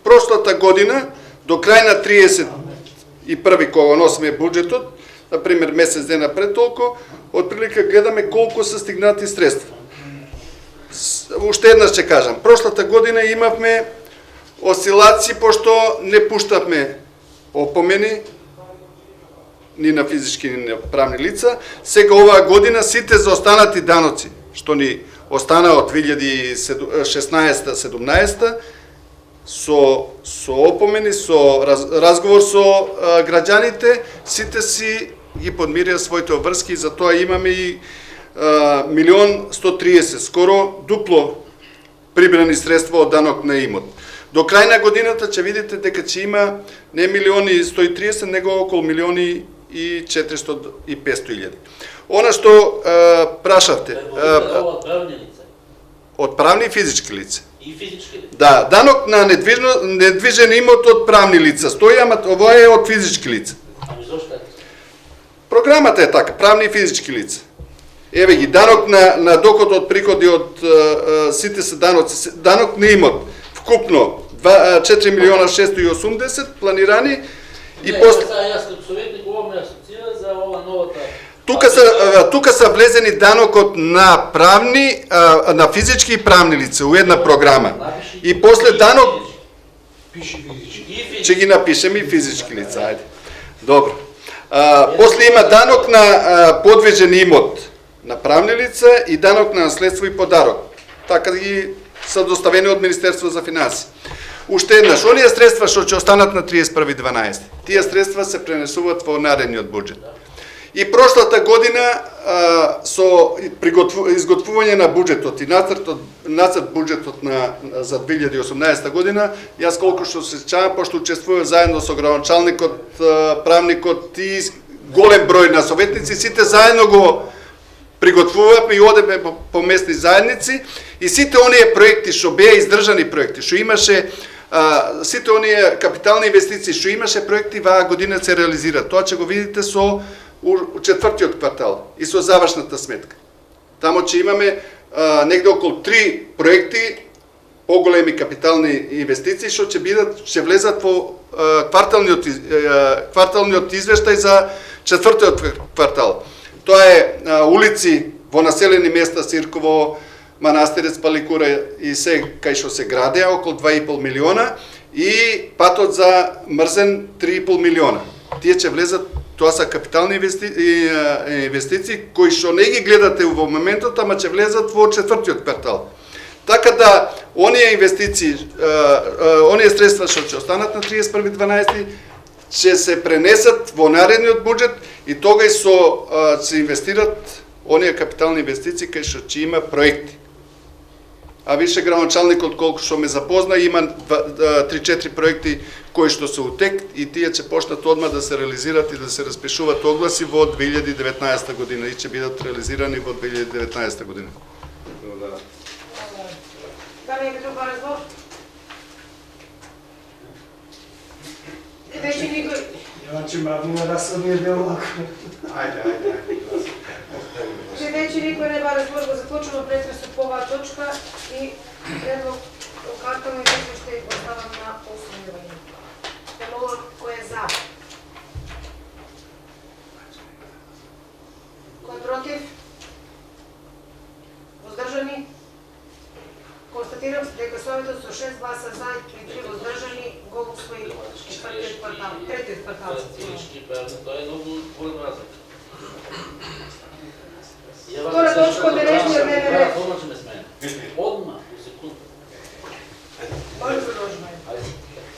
[SPEAKER 6] прошлата година, до крај на 31 кога носиме буџетот, например месец дена пред толку, отприлика гледаме колку се стигнати средства. Уште еднаш ќе кажам, прошлата година имавме осцилации, пошто не пуштавме опомени ни на физички, ни на правни лица. Сега оваа година сите заостанати даноци, што ни остана од 2016-17 со опомени, со разговор со граѓаните, сите си ги подмирија своите обврски и затоа имаме и 1.130.000, скоро дупло прибрани средства од данок на имот. До крај на годината ќе видите дека ќе има не 1.130.000, него околу 1.400.000. Она што прашавте, од правни и физички лица.
[SPEAKER 5] И физички лица?
[SPEAKER 6] Да, данок на недвижен имот од правни лица стои, ама ова е од физички лица.
[SPEAKER 5] Ами зошто е?
[SPEAKER 6] Програмата е така, правни и физички лица. Еве ги, данок на доход од приходи од сите се даноци, данок на имот, вкупно 4.680.000 планирани и после...
[SPEAKER 5] Јас като советник ова ме асоцира за ова новата...
[SPEAKER 6] Тука са влезени данокот на правни, на физички и правни лица у една програма. И после данок...
[SPEAKER 4] Пиши физички.
[SPEAKER 6] Ќе ги напишеме и физички лица, ајде. Добро. После има данок на подвижен имот на правни лица и данок на наследство и подарок. Така ги са доставени од Министерство за финанси. Уште еднаш, оние средства што ќе останат на 31.12, тие средства се пренесуваат во наредниот буџет. И прошлата година со изготвување на буџетот и нацрт буџетот за 2018 година, јас колку што се сеќавам, пошто учествував заедно со градоначалникот, правникот и голем број на советници, сите заедно го приготвувавме и одеме по местни заедници и сите оние проекти што беа издржани проекти, што имаше сите оние капитални инвестиции што имаше проекти ваа година се реализираат. Тоа ќе го видите со четвртиот квартал и со завршната сметка. Тамо ќе имаме негде околу 3 проекти поголеми капитални инвестиции што ќе влезат во кварталниот извештај за четвртиот квартал. Тоа е улици во населени места Сирково, Манастирец, Паликура и се кај што се градеа околу 2,5 милиона и патот за Мрзен 3,5 милиона. Тие ќе влезат, тоа се капитални инвестиции кои што не ги гледате во моментот, ама ќе влезат во четвртиот квартал. Така да оние инвестиции, оние средства што ќе останат на 31.12 ќе се пренесат во наредниот буџет и тогаш се инвестират оние капитални инвестиции кај што ќе има проекти. А више градоначалникот колку што ме запозна, има 3-4 проекти кои што се утек и тие ќе почнат одма да се реализират и да се распишуваат огласи во 2019 година и ќе бидат реализирани во 2019 година.
[SPEAKER 1] Дали е друг разговор? Вече никој...
[SPEAKER 2] Значи мравниме да се ние дел лако.
[SPEAKER 4] Ајде.
[SPEAKER 1] Че вече никој не бара збор, го заклучувам претресот по оваа точка и предлог картално извештај го ставам на усвојување. Те молам кој е за? Кој е против? Воздржани? Констатирам дека Советот со 6 гласа за и 3 воздржани го усвои четвртиот квартал, третиот квартал.
[SPEAKER 5] Тоа е многу голем разлика.
[SPEAKER 1] Втора точка од денешниот дневен ред.
[SPEAKER 5] Одма, у секунда.
[SPEAKER 1] Може да продолжиме.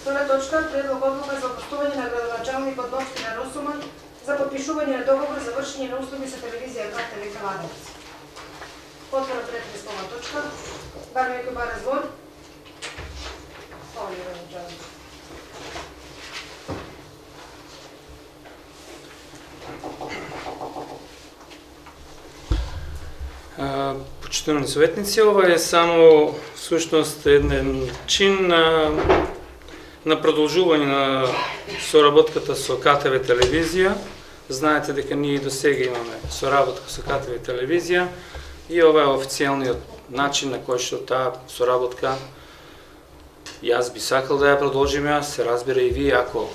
[SPEAKER 1] Втора точка, предлог одлука за општување на градоначалникот на општина Росоман за подпишување на договор за вршење на услуги со телевизија КТВ Кладенец. Отвора претрес по оваа точка. Бар некој бара збор? Ова е градоначалник.
[SPEAKER 3] Почитувани советници, ова е само всушност еден чин на продолжување на соработката со КТВ телевизија. Знаете дека ние до сега имаме соработка со КТВ телевизија и ова е официјалниот начин на кој што таа соработка јас би сакал да ја продолжиме, се разбира и вие ако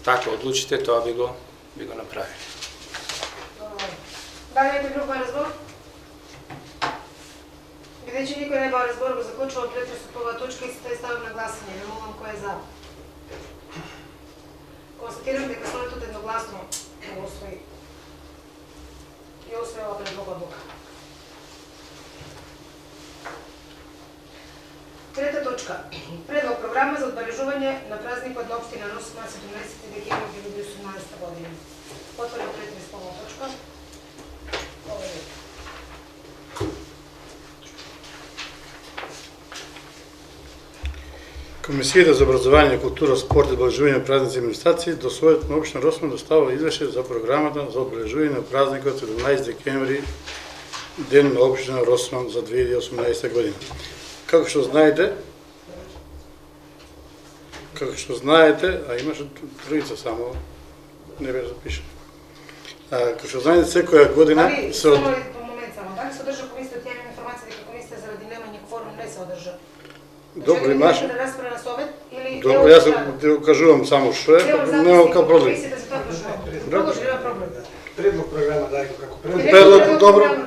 [SPEAKER 3] така одлучите, тоа би го направили.
[SPEAKER 1] Дали некој друг бара збор? Бидејќи никој не бара збор, го заклучувам претресот по оваа точка и се ставам на гласање. Не молам кој е за. Констатирам дека Советот едногласно го усвои. И усвои ова предлог одлука. Трета точка. Предлог програма за одбележување на празникот на општина Росоман 17 декември 2018 година. Отворам претрес по оваа точка.
[SPEAKER 7] Комисијата за образование, култура, спорт и одбележување на празници и манифестации до Советот на општина Росоман доставува извештај за програмата за одбележување на празникот 17 декември, ден на општина Росоман за 2018 година. Како што знаете, а имаше троица само, не бе запишено. Како што знаете, секоја година
[SPEAKER 1] Дали,
[SPEAKER 7] се
[SPEAKER 1] само по момент само, дали се одржа комисија, ја имам информација дека комисија заради немање кворум не се одржа?
[SPEAKER 7] Добро, имаш.
[SPEAKER 1] Да расправа на Совет или
[SPEAKER 7] Добро, јас ти кажувам само што е, нема како проблем.
[SPEAKER 1] Продолжи, нема проблем.
[SPEAKER 2] Предлог програма, дај го како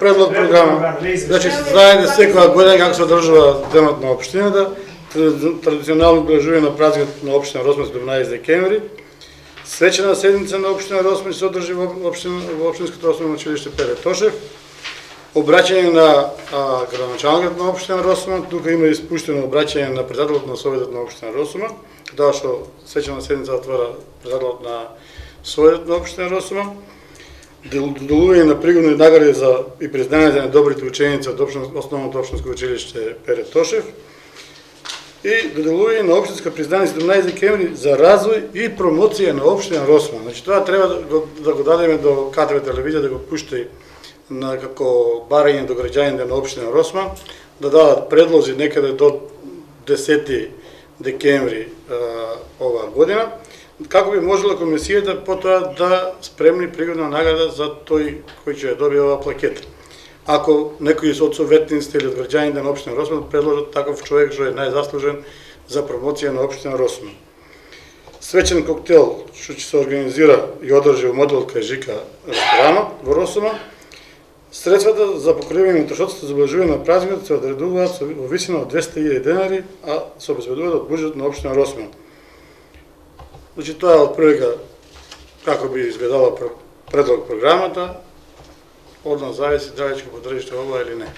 [SPEAKER 7] Предлог програма. Значи, знаете секоја година како се одржува денот на општината, традиционално одбележување на празникот на општина Росоман 17 декември. Свечена седница на општина Росман се одржи во општинското основно училиште Пере Тошев. Обраќање на градоначалникот на општина Росман, тука има испуштено обраќање на председателот на Советот на општина Росман, тоа што свечена седница отвора председателот на Советот на општина Росман, доделување на пригодни награди за и признање на добрите ученици од основното општинско училиште Пере Тошев и доделување на општинска признание 17 декември за развој и промоција на општина Росман. Значи тоа треба да го дадеме до КТВ телевизија да го пушти на како барање до граѓаните на општина Росман, да дадат предлози некаде до 10 декември оваа година, како би можела комисијата потоа да спремни пригодна награда за тој кој ќе ја добие оваа плакета. Ако некои од советниците или од граѓаните на општина Росман предложат таков човек што е најзаслужен за промоција на општина Росман. Свечен коктел што ќе се организира и одржи во модел Кажика ресторанот во Росман. Средствата за покривање на трошоците за обележување на празникот се одредуваат во висина од 200.000 денари, а се обезбедуваат од буџетот на општина Росман. Значи тоа е отприлика како би изгледала предлог програмата. Од нас зависи дали ќе поддржите ова или не.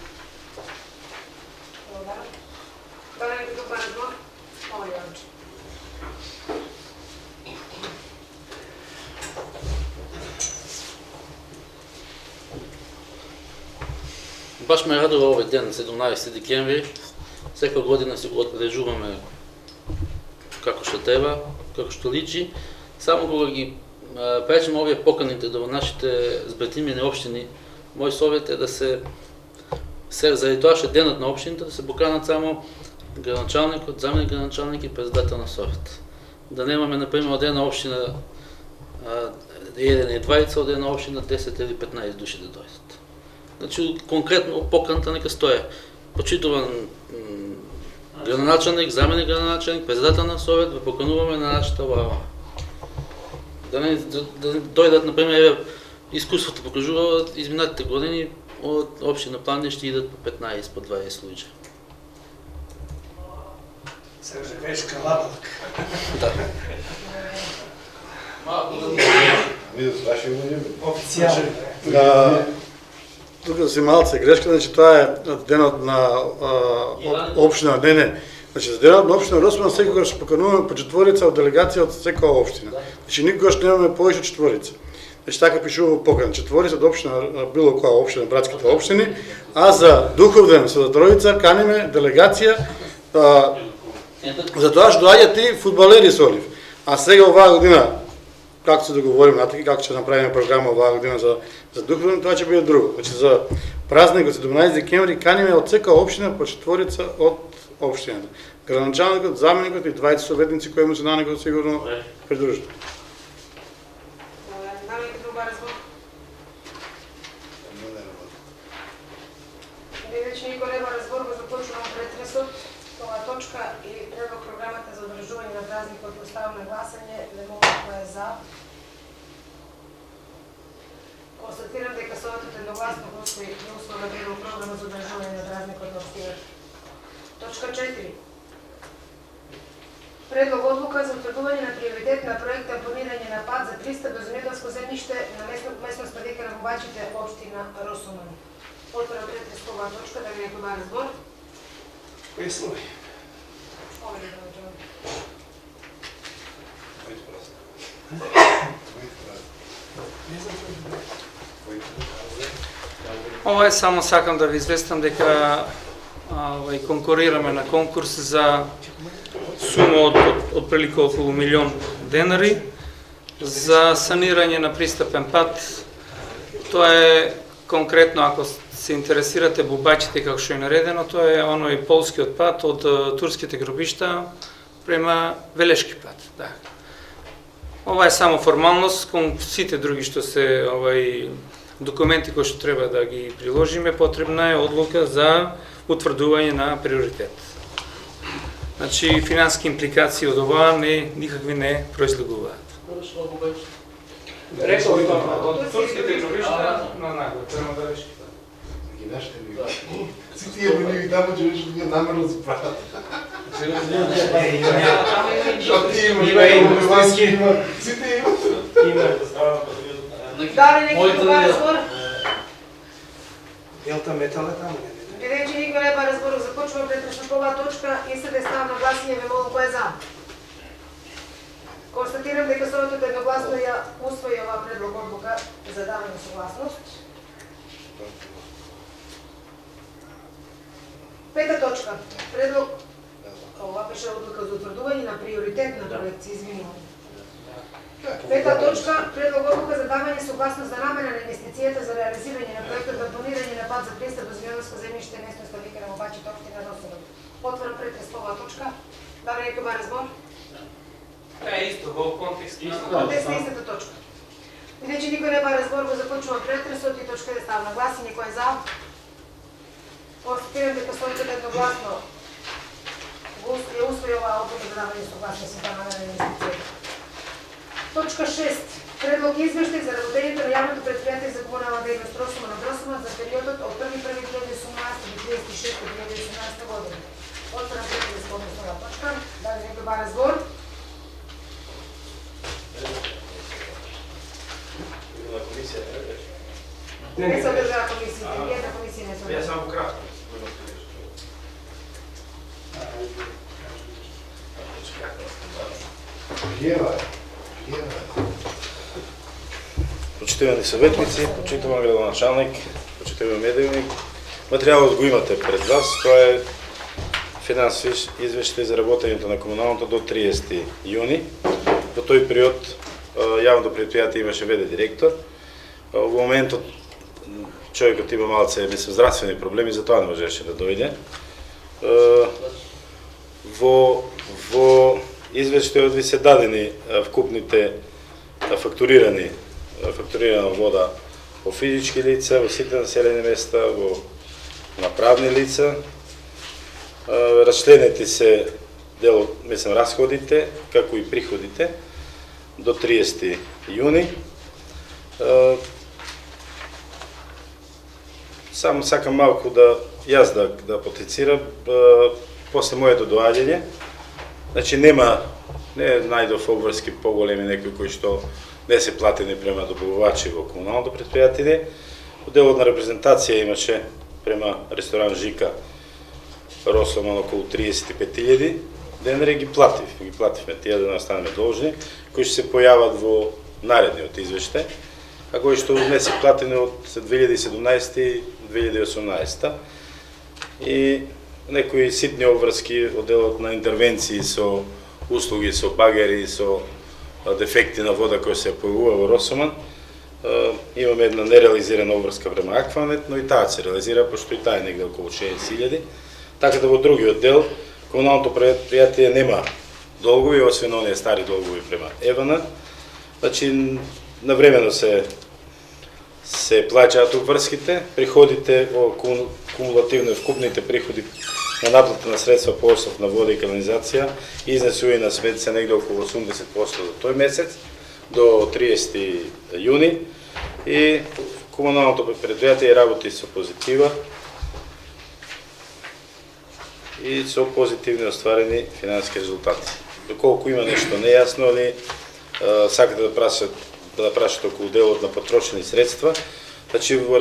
[SPEAKER 5] Баш ме радува овој ден, 17 декември. Секоја година си го одбележуваме како што треба, како што личи. Само кога ги пречиме овие поканите до нашите збратимени општини, мој совет е да се заради тоа што денот на општините да се поканат само градоначалникот, заменик градоначалник и председател на совет. Да немаме например од една општина 1 и 20, од една општина 10 или 15 души да дојдат. Значи конкретно поканата нека стои почитуван градоначалник, заменик градоначалник, председател на совет, ве покануваме на нашата лава. Да не дојдат например искуството покажува изминатите години од општина Планин ще идат по 15, по 20 луѓе.
[SPEAKER 2] Се грешка лабалка.
[SPEAKER 5] Да.
[SPEAKER 4] Ние да слаши луѓе.
[SPEAKER 2] Официјално.
[SPEAKER 7] Тука си малце грешка, значи тоа е денот на општина, не. Значи за денот на општина Росман секогаш покануваме по четворица од делегација од секоја општина. Значи никогаш немаме повеќе од четворица. Значи така пишува во покана, четворица од општина, било која општина, братските општини, а за духовден со тројца каниме делегација за тоа што доаѓаат и фудбалери со нив. А сега оваа година како се договориме, натаки како ќе направиме програма оваа година за духовен, тоа ќе биде друго. Значи за празникот 17 декември каниме од секоја општина по четворица од општината. Градоначалникот, заменикот и 20 советници кои му се наникот сигурно придружат.
[SPEAKER 1] Бидејќи никој нема разбор, го започнувам претресот. Оваа точка и предлог програмата за одржување на празникот поставам на гласање. Лемовот кој е за. Констатирам дека Советот едногласно го усвои условна предлог програма за одржување на празникот на општината. Точка 4. Предлог одлука за утврдување на приоритет на проект тампонирање на пат за 300 до земјоделско земјиште на местност Предека на Бубачите, општина Росоман. Отворам претрес по оваа точка, да ви некој има разбор.
[SPEAKER 2] Песлови.
[SPEAKER 3] Ова е само сакам да ви известам дека конкурираме на конкурс за сума од прилика околу 1 милион денари за санирање на пристапен пат. Тоа е конкретно, ако се интересирате Бубачите како што е наредено, тоа е оној полскиот пат од турските гробишта према Велешки пат. Да. Ова е само формалност, кон сите други што се документи кои што треба да ги приложиме, потребна е одлука за утврдување на приоритет. Значи, финански импликации од ова никакви не произлегуваат. Рекол ви тоа, од турските гробишта на наглед, према Велешки пат.
[SPEAKER 4] Ги нашите ми. Си тие ми таму, че виж ги намерно се прават.
[SPEAKER 1] Да ли некој го бара збор?
[SPEAKER 2] Елта метал е таму, не?
[SPEAKER 1] Бидејќи никој не бара збор, започнувам претресно по оваа точка и се ставам на гласање, ве молам кој е за. Констатирам дека Советот едногласно ја усвои оваа предлог одлука за давање на согласност. Пета точка. Предлог ова беше одлука за утврдување на приоритетна проекција, извинувам. Пета точка, предлог одлука за давање согласност за намена на инвестицијата за реализирање на проектот за планирање на пат за пристап до земјоделско земјиште местност Викара Мобачите, општина Росован. Отварам претрес по оваа точка. Да ли некој бара збор?
[SPEAKER 3] Исто, во контекст на...
[SPEAKER 1] Контекст на истата точка. Бидејќи никој не бара збор, го започнувам претресот и точка да ставам на гласање. Кој е за? Констатирам дека Советот едногласно ја усвои оваа одлука за давање согласност за намена на инвестицијата. Точка 6. Предлог извештај за работењето на јавното претпријатие за комунална дејност Росоман од Росоман за периодот од 1.1.2018 до 36.2018 година. Отварам претрес по оваа точка. Да ли некој бара збор? Не се одржава комисија, една комисија не се одржава.
[SPEAKER 2] Ја само кратко.
[SPEAKER 8] Почитувани съветници, почитуван градоначалник, почитуван медиумник, материалът го имате пред вас. Това е финансови извештај за работењето на комуналното до 30 јуни. Во тој период јавното предпријатие имаше ВД директор. Во моментот човекот има малце, мислам, здравствени проблеми, затоа не можеше да дојде. Во извештајот ви се дадени вкупните фактурирана вода во физички лица, во сите населени места, на правни лица. Расчленети се дел, мислам, расходите, како и приходите до 30 јуни. Само сакам малку јас да потенцирам после моето доаѓање. Значи не најдов обврски поголеми некои кои што не се платени према добавувачи во комуналното предпријатие. Делот на репрезентација имаше према ресторан Жика Росоман околу 35.000 денари ги плативме тие да не останеме должни, кои ќе се појават во наредниот извештај, а кои што не се платени од 2017 и 2018. И некои ситни обврски од делот на интервенции со услуги, со багери, со дефекти на вода која се појавува во Росоман. Имаме една нереализирана обврска према Акванет, но и таа се реализира, пошто и таа е негде околу 60.000. Така да во другиот дел, комуналното предпријатие нема долгови, освен оние стари долгови према Евана. Значи, навремено се плаќаат обврските, приходите кумулативно вкупните приходи на наплата на средства по основ на вода и канализација изнесува на смет се негде околу 80% за тој месец до 30 јуни и комуналното предпријатие работи со позитива и со позитивни остварени финансиски резултати. Доколку има нешто нејасно или сакате да прашате околу делот на потрошени средства, значи во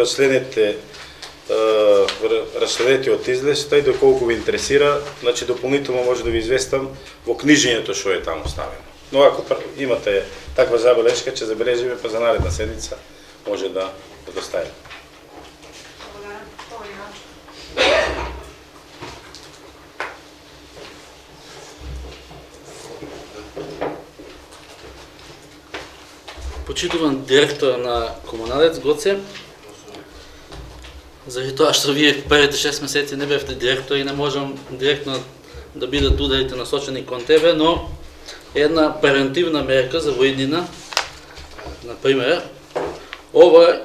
[SPEAKER 8] расчленетиот извештај, доколку ви интересира, значи дополнително може да ви известам во книжењето што е таму ставено. Но ако имате таква забелешка, ќе забележиме, па за наредна седница може да доставиме.
[SPEAKER 5] Почитуван директор на Комуналец Гоце, заради тоа што вие првите 6 месеци не бевте директор и не можам директно да бидат ударите насочени кон тебе, но една превентивна мерка за воиднина, например, ова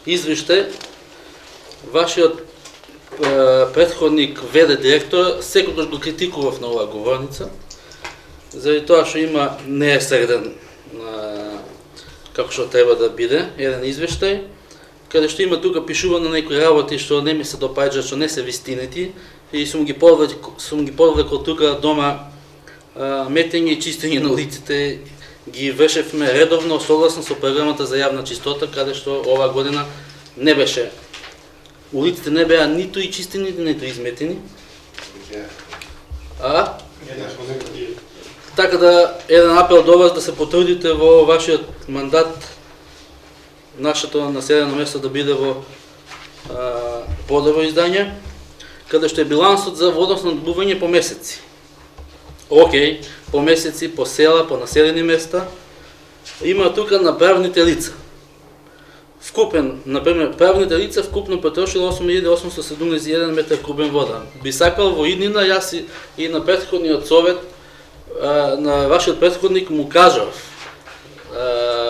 [SPEAKER 5] извештај, вашиот претходник ВД директор секогаш го критикував на оваа говорница, заради тоа што има не е среден како што треба да биде, еден извештај, каде што има тука пишувано некои работи што не ми се допаѓаат, што не се вистинити, и сум ги подвлекол тука дома метење и чистење на улиците ги вршевме редовно согласно со програмата за јавна чистота, каде што оваа година не беше. Улиците не беа ниту и чистени, ниту изметени. Така да, еден апел до вас да се потрудите во вашиот мандат нашето населено место да биде во подобро издање, каде што е билансот за водоснабдување по месеци. Океј, по месеци, по села, по населени места. Има тука на правните лица. Вкупен, например, правните лица вкупно потрошило 8871 метар кубен вода. Би сакал во иднина, јас и на претходниот совет, на вашиот претходник му кажав,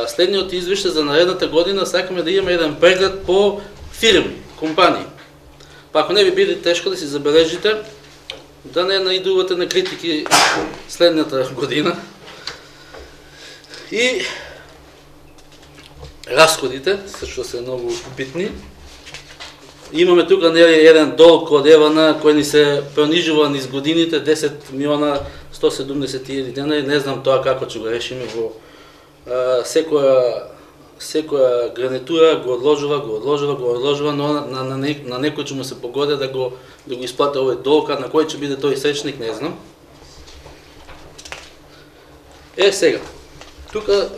[SPEAKER 5] следниот извештај за наредната година сакаме да имаме еден преглед по фирми, компании. Па ако не ви биде тешко да си забележите, да не наидувате на критики следната година. И расходите, што се многу битни. Имаме тука еден долг од Евана кој ни се пронижува низ годините, 10 милиона 170.000 денари. Не знам тоа како ќе го решиме во секоја гарнитура го одложува, но на некој ќе му се погоди да го исплати овој долг, на кој ќе биде тој сречник, не знам. Сега, тука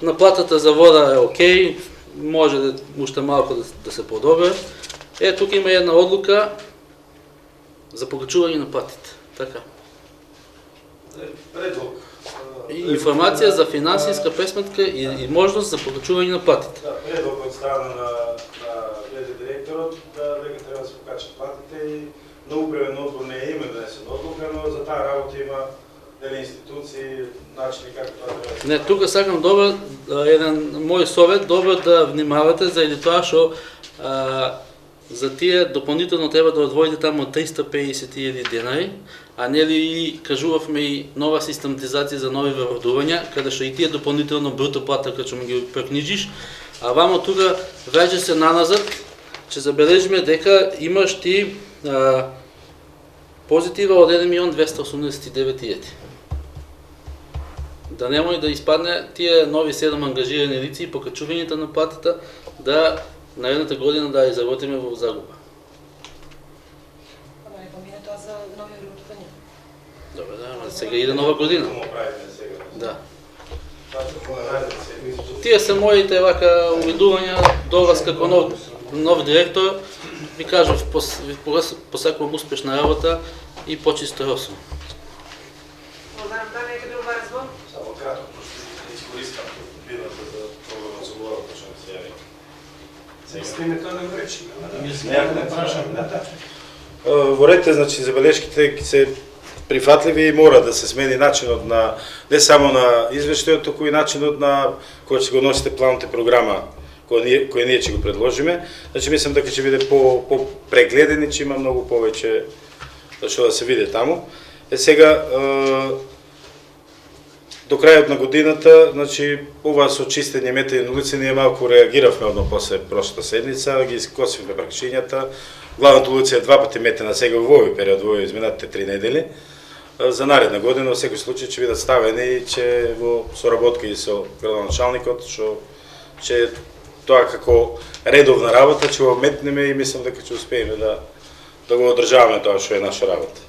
[SPEAKER 5] наплатата за вода е окей, може уште малку да се подобри. Тука има една одлука за покачување на платите. Така.
[SPEAKER 8] Предлог.
[SPEAKER 5] Информација за финансиска пресметка и можност за покачување на платите.
[SPEAKER 8] Да, предлог од страна на ВД директорот дека треба да се покачат платите и на управен одбор не е име донесен одлука, но за таа работа има институции, начини како тоа треба.
[SPEAKER 5] Не, тука сакам еден мој совет, добро да внимавате заради тоа што за тие дополнително треба да одвоите тамо 350.000 денари, а нели и кажувавме и нова систематизација за нови вработувања, каде што и тие дополнително бруто плата кога ќе ги прекнижиш, а вамо тука враќа се наназад, ќе забележиме дека имаш ти позитива од 1.289.000. Да немој да испадне тие нови 7 ангажирани лица и покачувањето на платата да наредната година да ја изработиме во загуба.
[SPEAKER 1] Ама не помине тоа за нови вработувања.
[SPEAKER 5] Добре, да, ама сега иде нова година. Да. Тие се моите вака увидувања до вас како нов директор. Ви кажав, посакувам успешна работа и почисто росо.
[SPEAKER 1] Благодарам, да, нека друга разбор.
[SPEAKER 8] Само кратко, пошто искористам трибината за ова разговор, што се јави.
[SPEAKER 2] Сега да го речеме.
[SPEAKER 8] Во ред, значи, забелешките ќе се прифатливи и мора да се смени начинот на не само на извештајот, туку и начинот на кој ќе го носите планот и програма кој ние ќе го предложиме. Значи мислам дека ќе биде по прегледен и ќе има многу повеќе што да се види таму. Сега до крајот на годината, значи ова со чистење метење улици ние малку реагиравме одно после прошлата седница, ги скосивме пракшињата. Главната улица е 2 пати метена сега во овој период, во изминатите 3 недели. За наредна година во секој случај ќе бидат ставени и ќе во соработка и со градоначалникот, што ќе тоа како редовна работа ќе го метнеме и мислам дека ќе успееме да го одржаваме тоа што е наша работа.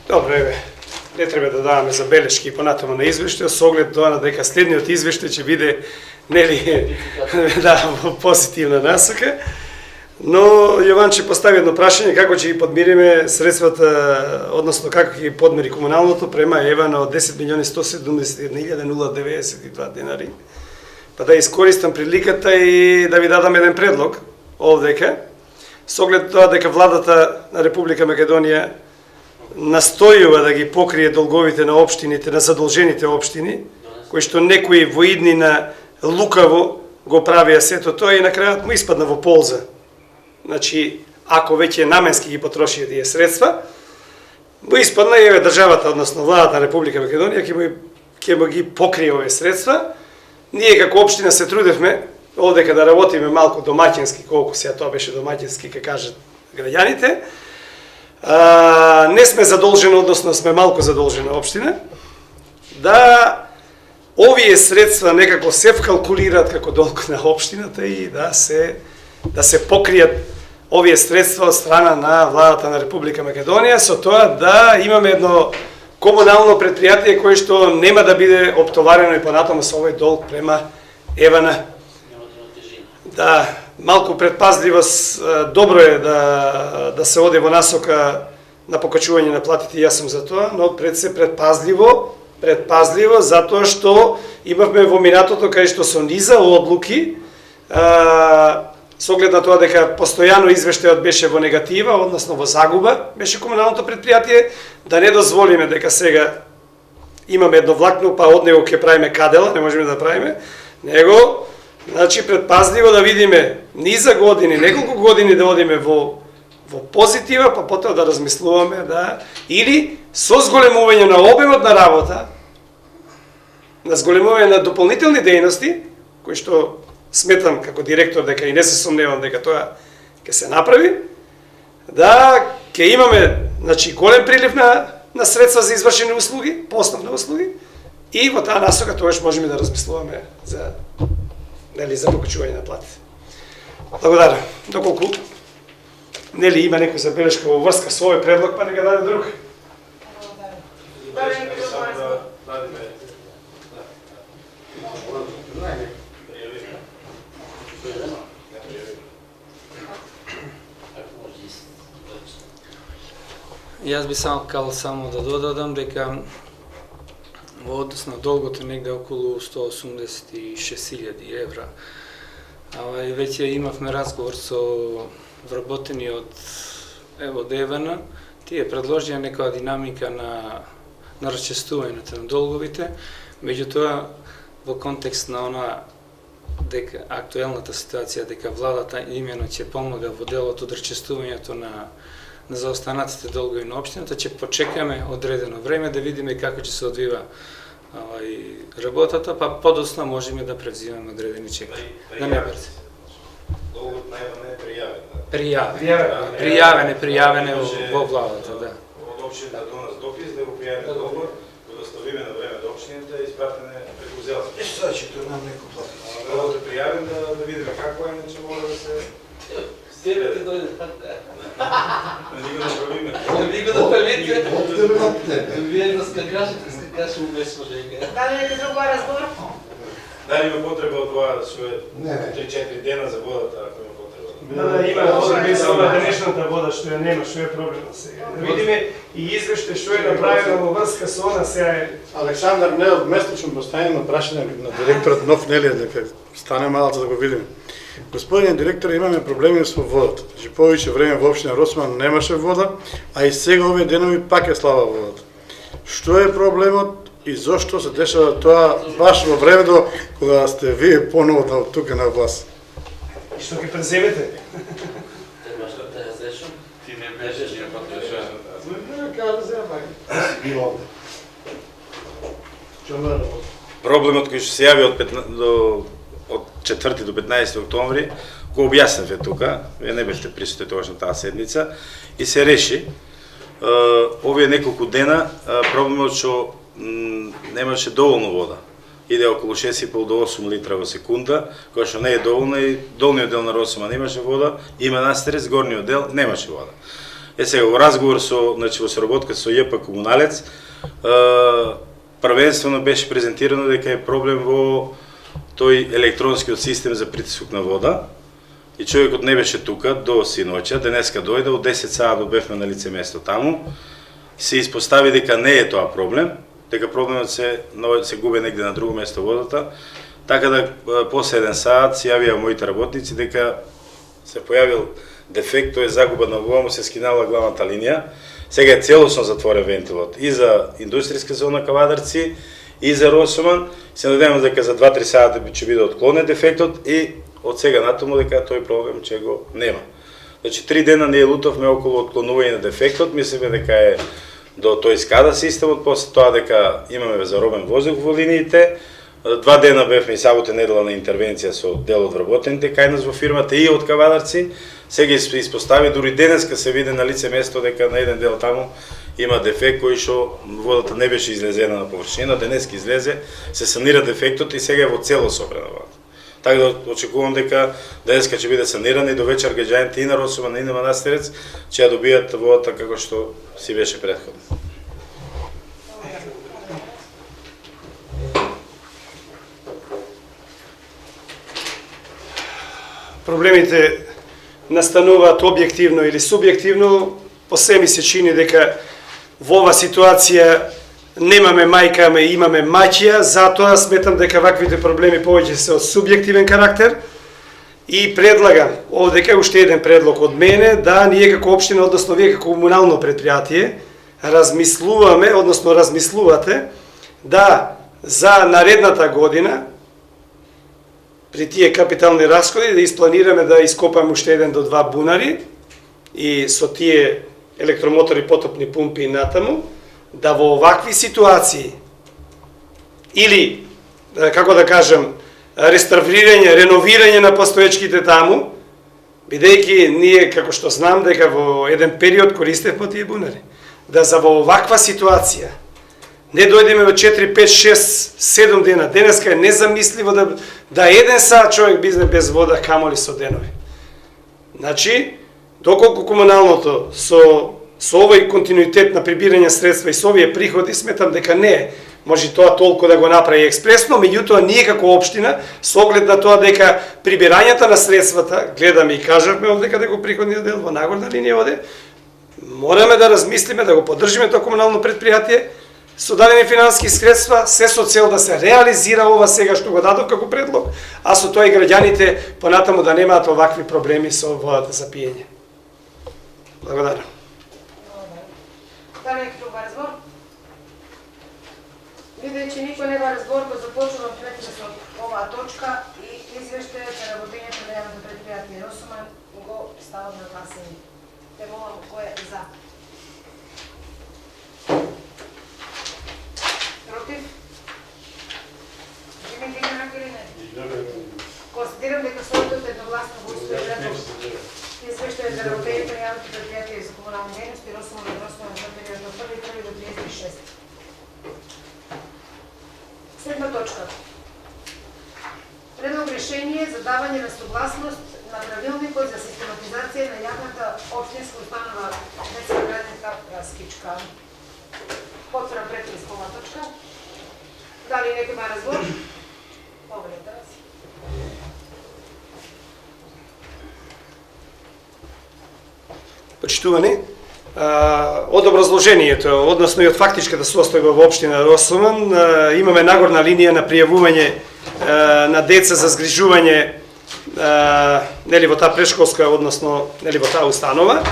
[SPEAKER 2] Добро, еве, не треба да даваме забелешки понатаму на извештај, со оглед тоа на дека следниот извештај ќе биде, нели, да, во позитивна насока. Но Јованче постави едно прашање како ќе ги подмириме средствата, односно како ќе ги подмири комуналното према Евана од 10.171.092 денари. Па да искористам приликата и да ви дадам еден предлог овдека, со оглед тоа дека владата на Република Македонија настојува да ги покрие долговите на општините, на задолжените општини, кои што некои во иднина лукаво го правија сето тоа и на крајот му испадна во полза. Значи, ако веќе наменски ги потрошија тие средства, Во испадна еве државата, односно владата на Република Македонија ќе ги покрие овие средства. Ние како општина се трудевме овдека да работиме малку домаќински, колку сега тоа беше домаќински, ке кажат граѓаните. Не сме задолжена, односно сме малку задолжена општина, да овие средства некако се вкалкулираат како долг на општината и да се покријат овие средства од страна на владата на Република Македонија, со тоа да имаме едно комунално предпријатие кое што нема да биде оптоварено и понатаму со овој долг према ЕВН. Да, малку предпазливост, добро е да се оде во насока на покачување на платите, јас сум за тоа, но пред се предпазливо, затоа што имавме во минатото кај што со низа одлуки, со оглед на тоа дека постојано извештајот беше во негатива, односно во загуба, беше комуналното предпријатие, да не дозволиме дека сега имаме едно влакно, па од него ќе правиме кадела, не можеме да правиме, него, значи предпазливо да видиме низа години, неколку години да одиме во позитива, па потоа да размислуваме или со зголемување на обемот на работа, на зголемување на дополнителни дејности, кои што сметам како директор дека и не се сомневам дека тоа ќе се направи, да ќе имаме, значи, голем прилив на средства за извршени услуги, основни услуги, и во таа насока тогаш можеме да размислуваме за покачување на платите. Благодарам. Доколку нели има некој забелешка во врска со овој предлог, па нека даде друг.
[SPEAKER 3] Јас би сакал само да додадам дека во однос на долгото негде околу 186.000 евра. И веќе имавме разговор со вработени од ЕВН, тие предложија некоја динамика на расчестувањето на долговите, меѓутоа во контекст на она дека актуелната ситуација дека владата имено ќе помага во делот од расчестувањето на заостанатите долгови на општината, ќе почекаме одредено време да видиме како ќе се одвива работата, па подоцна можеме да превзимаме одредени чеки. Да не бързи.
[SPEAKER 8] Долгот најавен е
[SPEAKER 3] пријавен е во владата, да.
[SPEAKER 8] Од општината до нас допис да го пријавиме долгот, го доставиме на време до општината и испратене преку ЗЕЛС.
[SPEAKER 4] Сега ќе тоа нам некој плати.
[SPEAKER 8] Долгот е пријавен да видиме како е, иначе мора да се...
[SPEAKER 5] Стерите дојде.
[SPEAKER 8] Не го направиме.
[SPEAKER 5] Не го направите. Вие да скакаше умесно жега.
[SPEAKER 1] Дали нека друг разговор?
[SPEAKER 8] Дали има потреба од тоа да се 3-4 дена за водата, ако има потреба?
[SPEAKER 2] Да, има потреба за ова денешната вода, што ја нема, што е проблемот сега. Да видиме и извеште што е направено во врска со она сега.
[SPEAKER 7] Александар, не одместично поставено прашање на директорот нов, нели, дека стане малку да го видиме. Господин директор, имаме проблеми со водата. Значи, повеќе време во општина Росман немаше вода, а и сега овие денови пак е слаба водата. Што е проблемот и зошто се дешава тоа баш во времето кога сте вие поново тука на власт?
[SPEAKER 2] И што ќе преземете?
[SPEAKER 5] Требаш да те разрешам? Ти не беше ја потребаш.
[SPEAKER 8] Проблемот кој што се јави од 4 до 15 октомври, го објасневе тука, вие не бевте присутни тогаш на таа седница, и се реши. Овие неколку дена проблемот што немаше доволно вода. Иде околу 6,5 до 8 литра во секунда, која што не е доволна и долниот дел на Росман немаше вода, има настерес, горниот дел немаше вода. Сега во разговор во соработка со ЈП Комуналец, првенствено беше презентирано дека е проблем во тој електронскиот систем за притисок на вода и човекот не беше тука до синоќа, денеска дојде, од 10 саат бевме на лице место таму, се испостави дека не е тоа проблем, дека проблемот се губи негде на друго место водата, така да после 1 саат се јавија моите работници дека се појавил дефект, тоа е загуба на вода, му се скинала главната линија, сега е целосно затворен вентилот и за индустријска зона Кавадарци, и за Росоман, се надевам дека за 2-3 саата ќе биде отклонен дефектот и од сега натаму дека тој проблем ќе го нема. Значи 3 дена ние лутавме околу отклонување на дефектот, мислиме дека е до тој скада системот, после тоа дека имаме заробен воздух во линиите. 2 дена бевме и сабота недела на интервенција со дел од вработените кај нас во фирмата и од Кавадарци. Сега се испостави, дури денеска се види на лице место дека на еден дел таму има дефект кој што водата не беше излезена на површина, денеска излезе, се санира дефектот и сега е во цело собрана водата. Така да очекувам дека денеска ќе биде санирана и до вечер гаѓаните и на Росоман и на Манастирец ќе ја добијат водата како што си беше претходно.
[SPEAKER 2] Проблемите настануваат објективно или субјективно, по се ми се чини дека во оваа ситуација немаме мајка, ама имаме маќија, затоа сметам дека ваквите проблеми повеќе се од субјективен карактер и предлагам, овде дека уште еден предлог од мене, да ние како општина, односно вие како комунално предпријатие, размислуваме, односно размислувате, да за наредната година при тие капитални расходи да испланираме да ископаме уште 1 до 2 бунари и со тие електромотори, потопни пумпи и натаму, да во овакви ситуации или, како да кажам, реставрирање, реновирање на постоечките таму, бидејќи ние, како што знам, дека во еден период користевме тие бунари, да за во оваква ситуација не дојдеме во 4, 5, 6, 7 дена. Денеска е незамисливо да 1 сат човек биде без вода, камоли со денови. Значи, доколку комуналното со овој континуитет на прибирање средства и со овие приходи, сметам дека не може тоа толку да го направи експресно, меѓутоа ние како општина, со оглед на тоа дека прибирањата на средствата, гледаме и кажавме овде каде го приходниот дел во нагорна линија оде, мораме да размислиме, да го поддржиме тоа комунално предпријатие, со дадени финансиски средства, се со цел да се реализира ова сега што го дадов како предлог, а со тоа и граѓаните понатаму да немаат овакви проблеми со водата за пиење. Благодарам.
[SPEAKER 1] Да некој друг разбор? Бидејќи никој не ва разбор, го започнувам прекрасно со оваа точка и извештајот за работењето на јавното предпријатие Росоман го ставам на гласање. Те молам кој е за. Против? Име дига рака или не? Констатирам дека советот едногласно го усвои предлог. Извештајот за работењето на јавното предпријатие за комунални дејности Росоман за период од 1 до 36. Седма точка. Предлог решение за давање на согласност на правилникот за систематизација на јавната општинска установа детска градинка Раскичка. Потврдам претрес по оваа точка. Дали некој има разбор? Повелете раз.
[SPEAKER 2] Почитувани, од образложението, односно и од фактичката состојба во општина Росоман, имаме нагорна линија на пријавување на деца за згрижување нели во таа прешколска, односно нели во таа установа.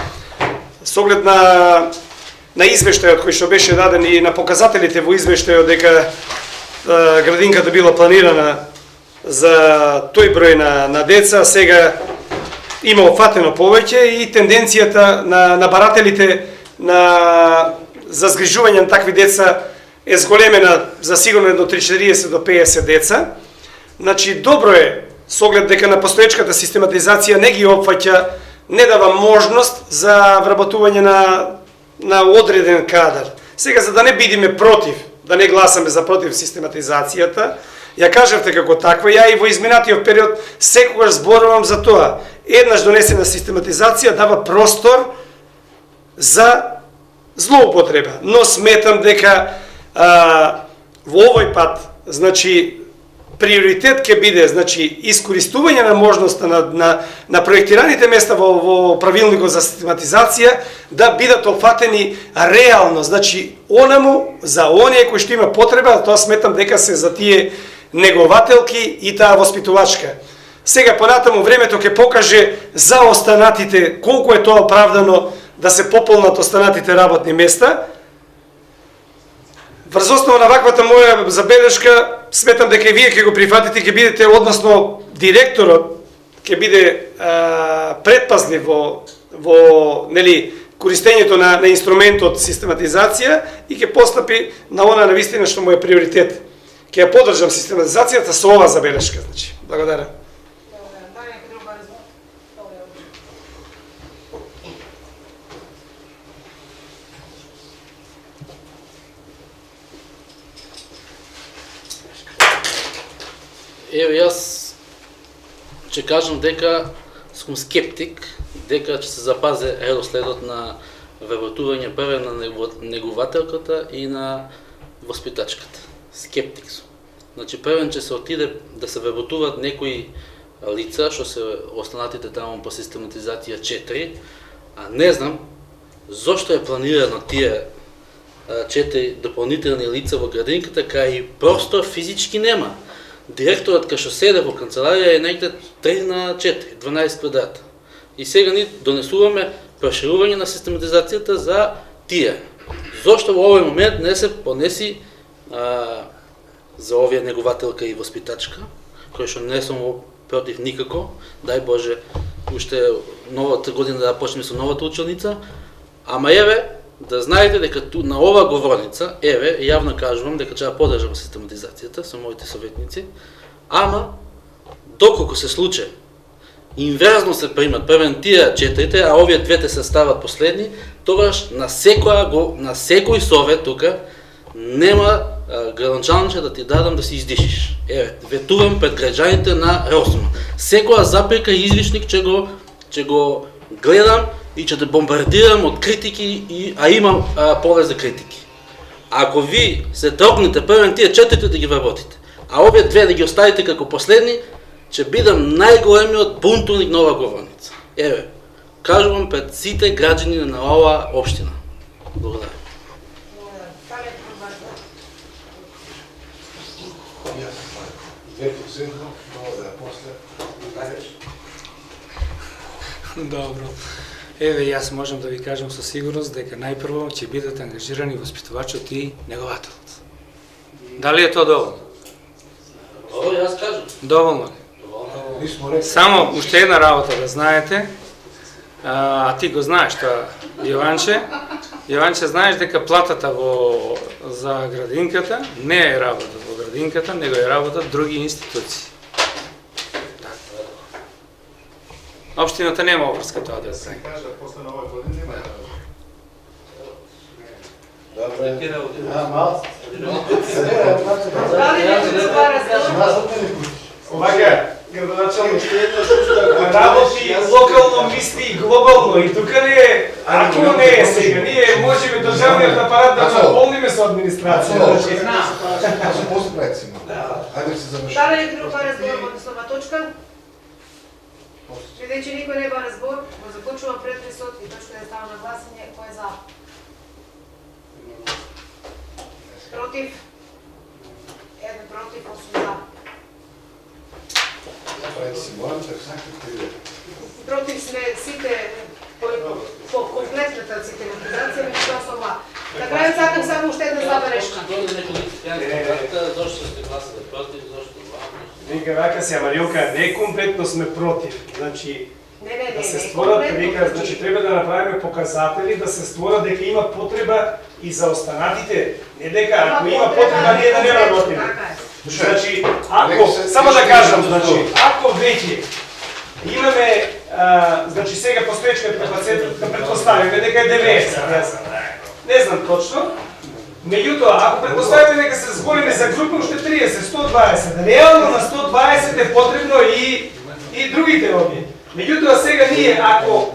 [SPEAKER 2] Со оглед на извештајот кој што беше даден и на показателите во извештајот дека градинката била планирана за тој број на деца, сега има опфатено повеќе и тенденцијата на барателите за згрижување на такви деца е зголемена за сигурно едно 30 до 50 деца. Значи, добро е, со оглед дека на постоечката систематизација не ги опфаќа, не дава можност за вработување на одреден кадар. Сега, за да не бидеме против, да не гласаме за против систематизацијата, ја кажавте како таква, ја и во изминатиот период секогаш зборувам за тоа. Еднаш донесена систематизација дава простор за злоупотреба, но сметам дека во овој пат, значи, приоритет ќе биде, значи, искористување на можноста на проектираните места во правилникот за систематизација да бидат опфатени реално, значи, онаму за оние кои што има потреба, тоа сметам дека се за тие негователки и таа воспитувачка. Сега понатаму времето ќе покаже за останатите колку е тоа оправдано да се пополнат останатите работни места. Врз основа на ваквата моја забелешка, сметам дека и вие ќе го прифатите, ќе бидете, односно директорот ќе биде предпазлив во нели користењето на инструментот систематизација и ќе постапи на она навистина што му е приоритет. Ќе ја поддржам систематизацијата со ова забелешка, значи. Благодарам.
[SPEAKER 5] Еве, јас ќе кажам дека сум скептик, дека ќе се запазе редоследот на вработување прве на негователката и на воспитачката. Скептик сум. Значи, првен ќе се отиде да се вработуваат некои лица, што се останатите таму по систематизација 4, а не знам зошто е планирано тие 4 дополнителни лица во градинката, кај простор физички нема. Директорот кај што седе во канцеларија е негде 3 на 4, 12 квадрата. И сега ни донесуваме проширување на систематизацијата за тие. Зошто во овој момент не се понеси за овие негователка и воспитачка, кој што не сум против никако, дај Боже, уште новата година да почнеме со новата училница, ама еве, да знаете дека на ова говорница, еве, јавно кажувам дека ќе ја поддржам систематизацијата со моите советници, ама, доколку се случи, инверзно се примат првен тие 4, а овие двете се стават последни, тогаш на секој совет тука нема градоначалниче да ти дадам да си издишиш. Еве, ветувам пред граѓаните на Росуман. Секоја запрека и извишник ќе го гледам и ќе те бомбардирам од критики, а имам поле за критики. Ако ви се трогнете првен тие 4 да ги вработите, а овие две да ги оставите како последни, ќе бидам најголемиот бунтовник на ова говорница. Еве, кажувам пред сите граѓани на оваа општина. Благодарам.
[SPEAKER 3] Добро. Еве, јас можам да ви кажам со сигурност дека најпрво ќе бидат ангажирани воспитувачот и негователот. Дали е тоа доволно?
[SPEAKER 5] Ово јас кажам.
[SPEAKER 3] Доволно ли? Само уште една работа да знаете, а ти го знаеш тоа, Јованче. Јованче, знаеш дека платата за градинката не е работа во градинката, него е работа други институции. Општината нема обврска тоа да се
[SPEAKER 4] кажа, после на овој годин нема.
[SPEAKER 2] Овака, градоначалник работи локално, мисли и глобално. И тука не е, ако не е сега, ние можеме државниот апарат да наполниме со администрација.
[SPEAKER 4] Значи, после проекцијно. Ајде да се заврши.
[SPEAKER 1] Дали е друга разговор во основна точка? Бидејќи никој не бара збор, го започнува претресот и точка да става на гласање. Кој е за? Против? Еден против, 8 за. Против сме сите по комплетната систематизација, меѓутоа со ова. На крај сакам само уште една забелешка.
[SPEAKER 5] Зошто сте гласали против, зошто
[SPEAKER 2] Вика, вака си, ама Јока, не комплетно сме против. Значи, да се
[SPEAKER 1] Не,
[SPEAKER 2] створат, вика, значи треба да направиме показатели, да се створат дека има потреба и за останатите. Не дека, ако има потреба, ние да не работиме. Значи, ако, само да кажам, значи, ако веќе имаме, значи сега постоечниот капацитет, да предпоставиме дека е 90, не знам точно, меѓутоа, ако предпоставиме дека се зголеме за групно уште 30, 120, реално на 120 е потребно и другите овие. Меѓутоа сега ние, ако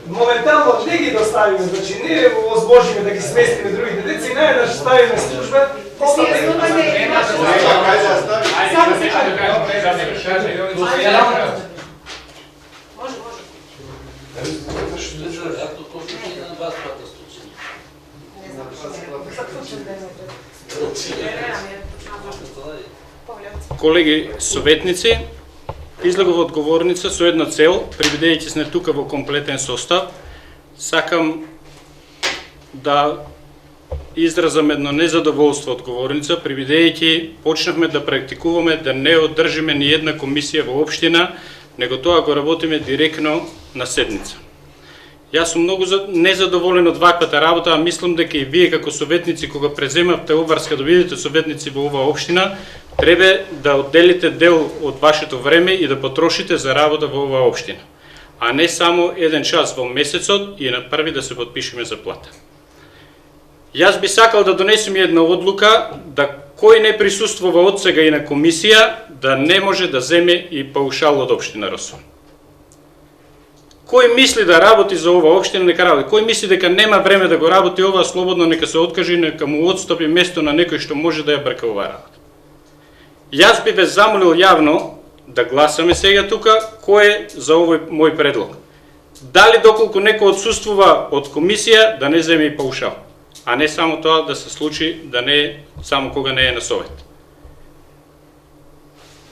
[SPEAKER 2] моментално не ги доставиме, значи не возможиме да ги сместиме другите деца и наједнаш ставиме служба,
[SPEAKER 9] Колеги советници, излегов од говорница со една цел, бидејќи сме тука во комплетен состав, сакам да изразам едно незадоволство од говорница, бидејќи почнавме да практикуваме да не одржиме ни една комисија во општина, него тоа го работиме директно на седница. Јас сум многу незадоволен од ваквата работа, а мислам дека и вие како советници, кога преземавте Обварска да бидете советници во оваа општина, треба да одделите дел од вашето време и да потрошите за работа во оваа општина. А не само 1 час во месецот и на први да се подпишеме за плата. Јас би сакал да донесем една одлука да кој не присуствува од сега и на комисија да не може да земе и паушал од општина Росован. Кој мисли да работи за оваа општина, нека работи. Кој мисли дека нема време да го работи ова, слободно нека се откаже и нека му отстапи место на некој што може да ја брка оваа работа. Јас би ве замолил јавно да гласаме сега тука кој е за овој мој предлог. Дали доколку некој отсуствува од комисија да не земе и паушал, а не само тоа да се случи да не е само кога не е на совет.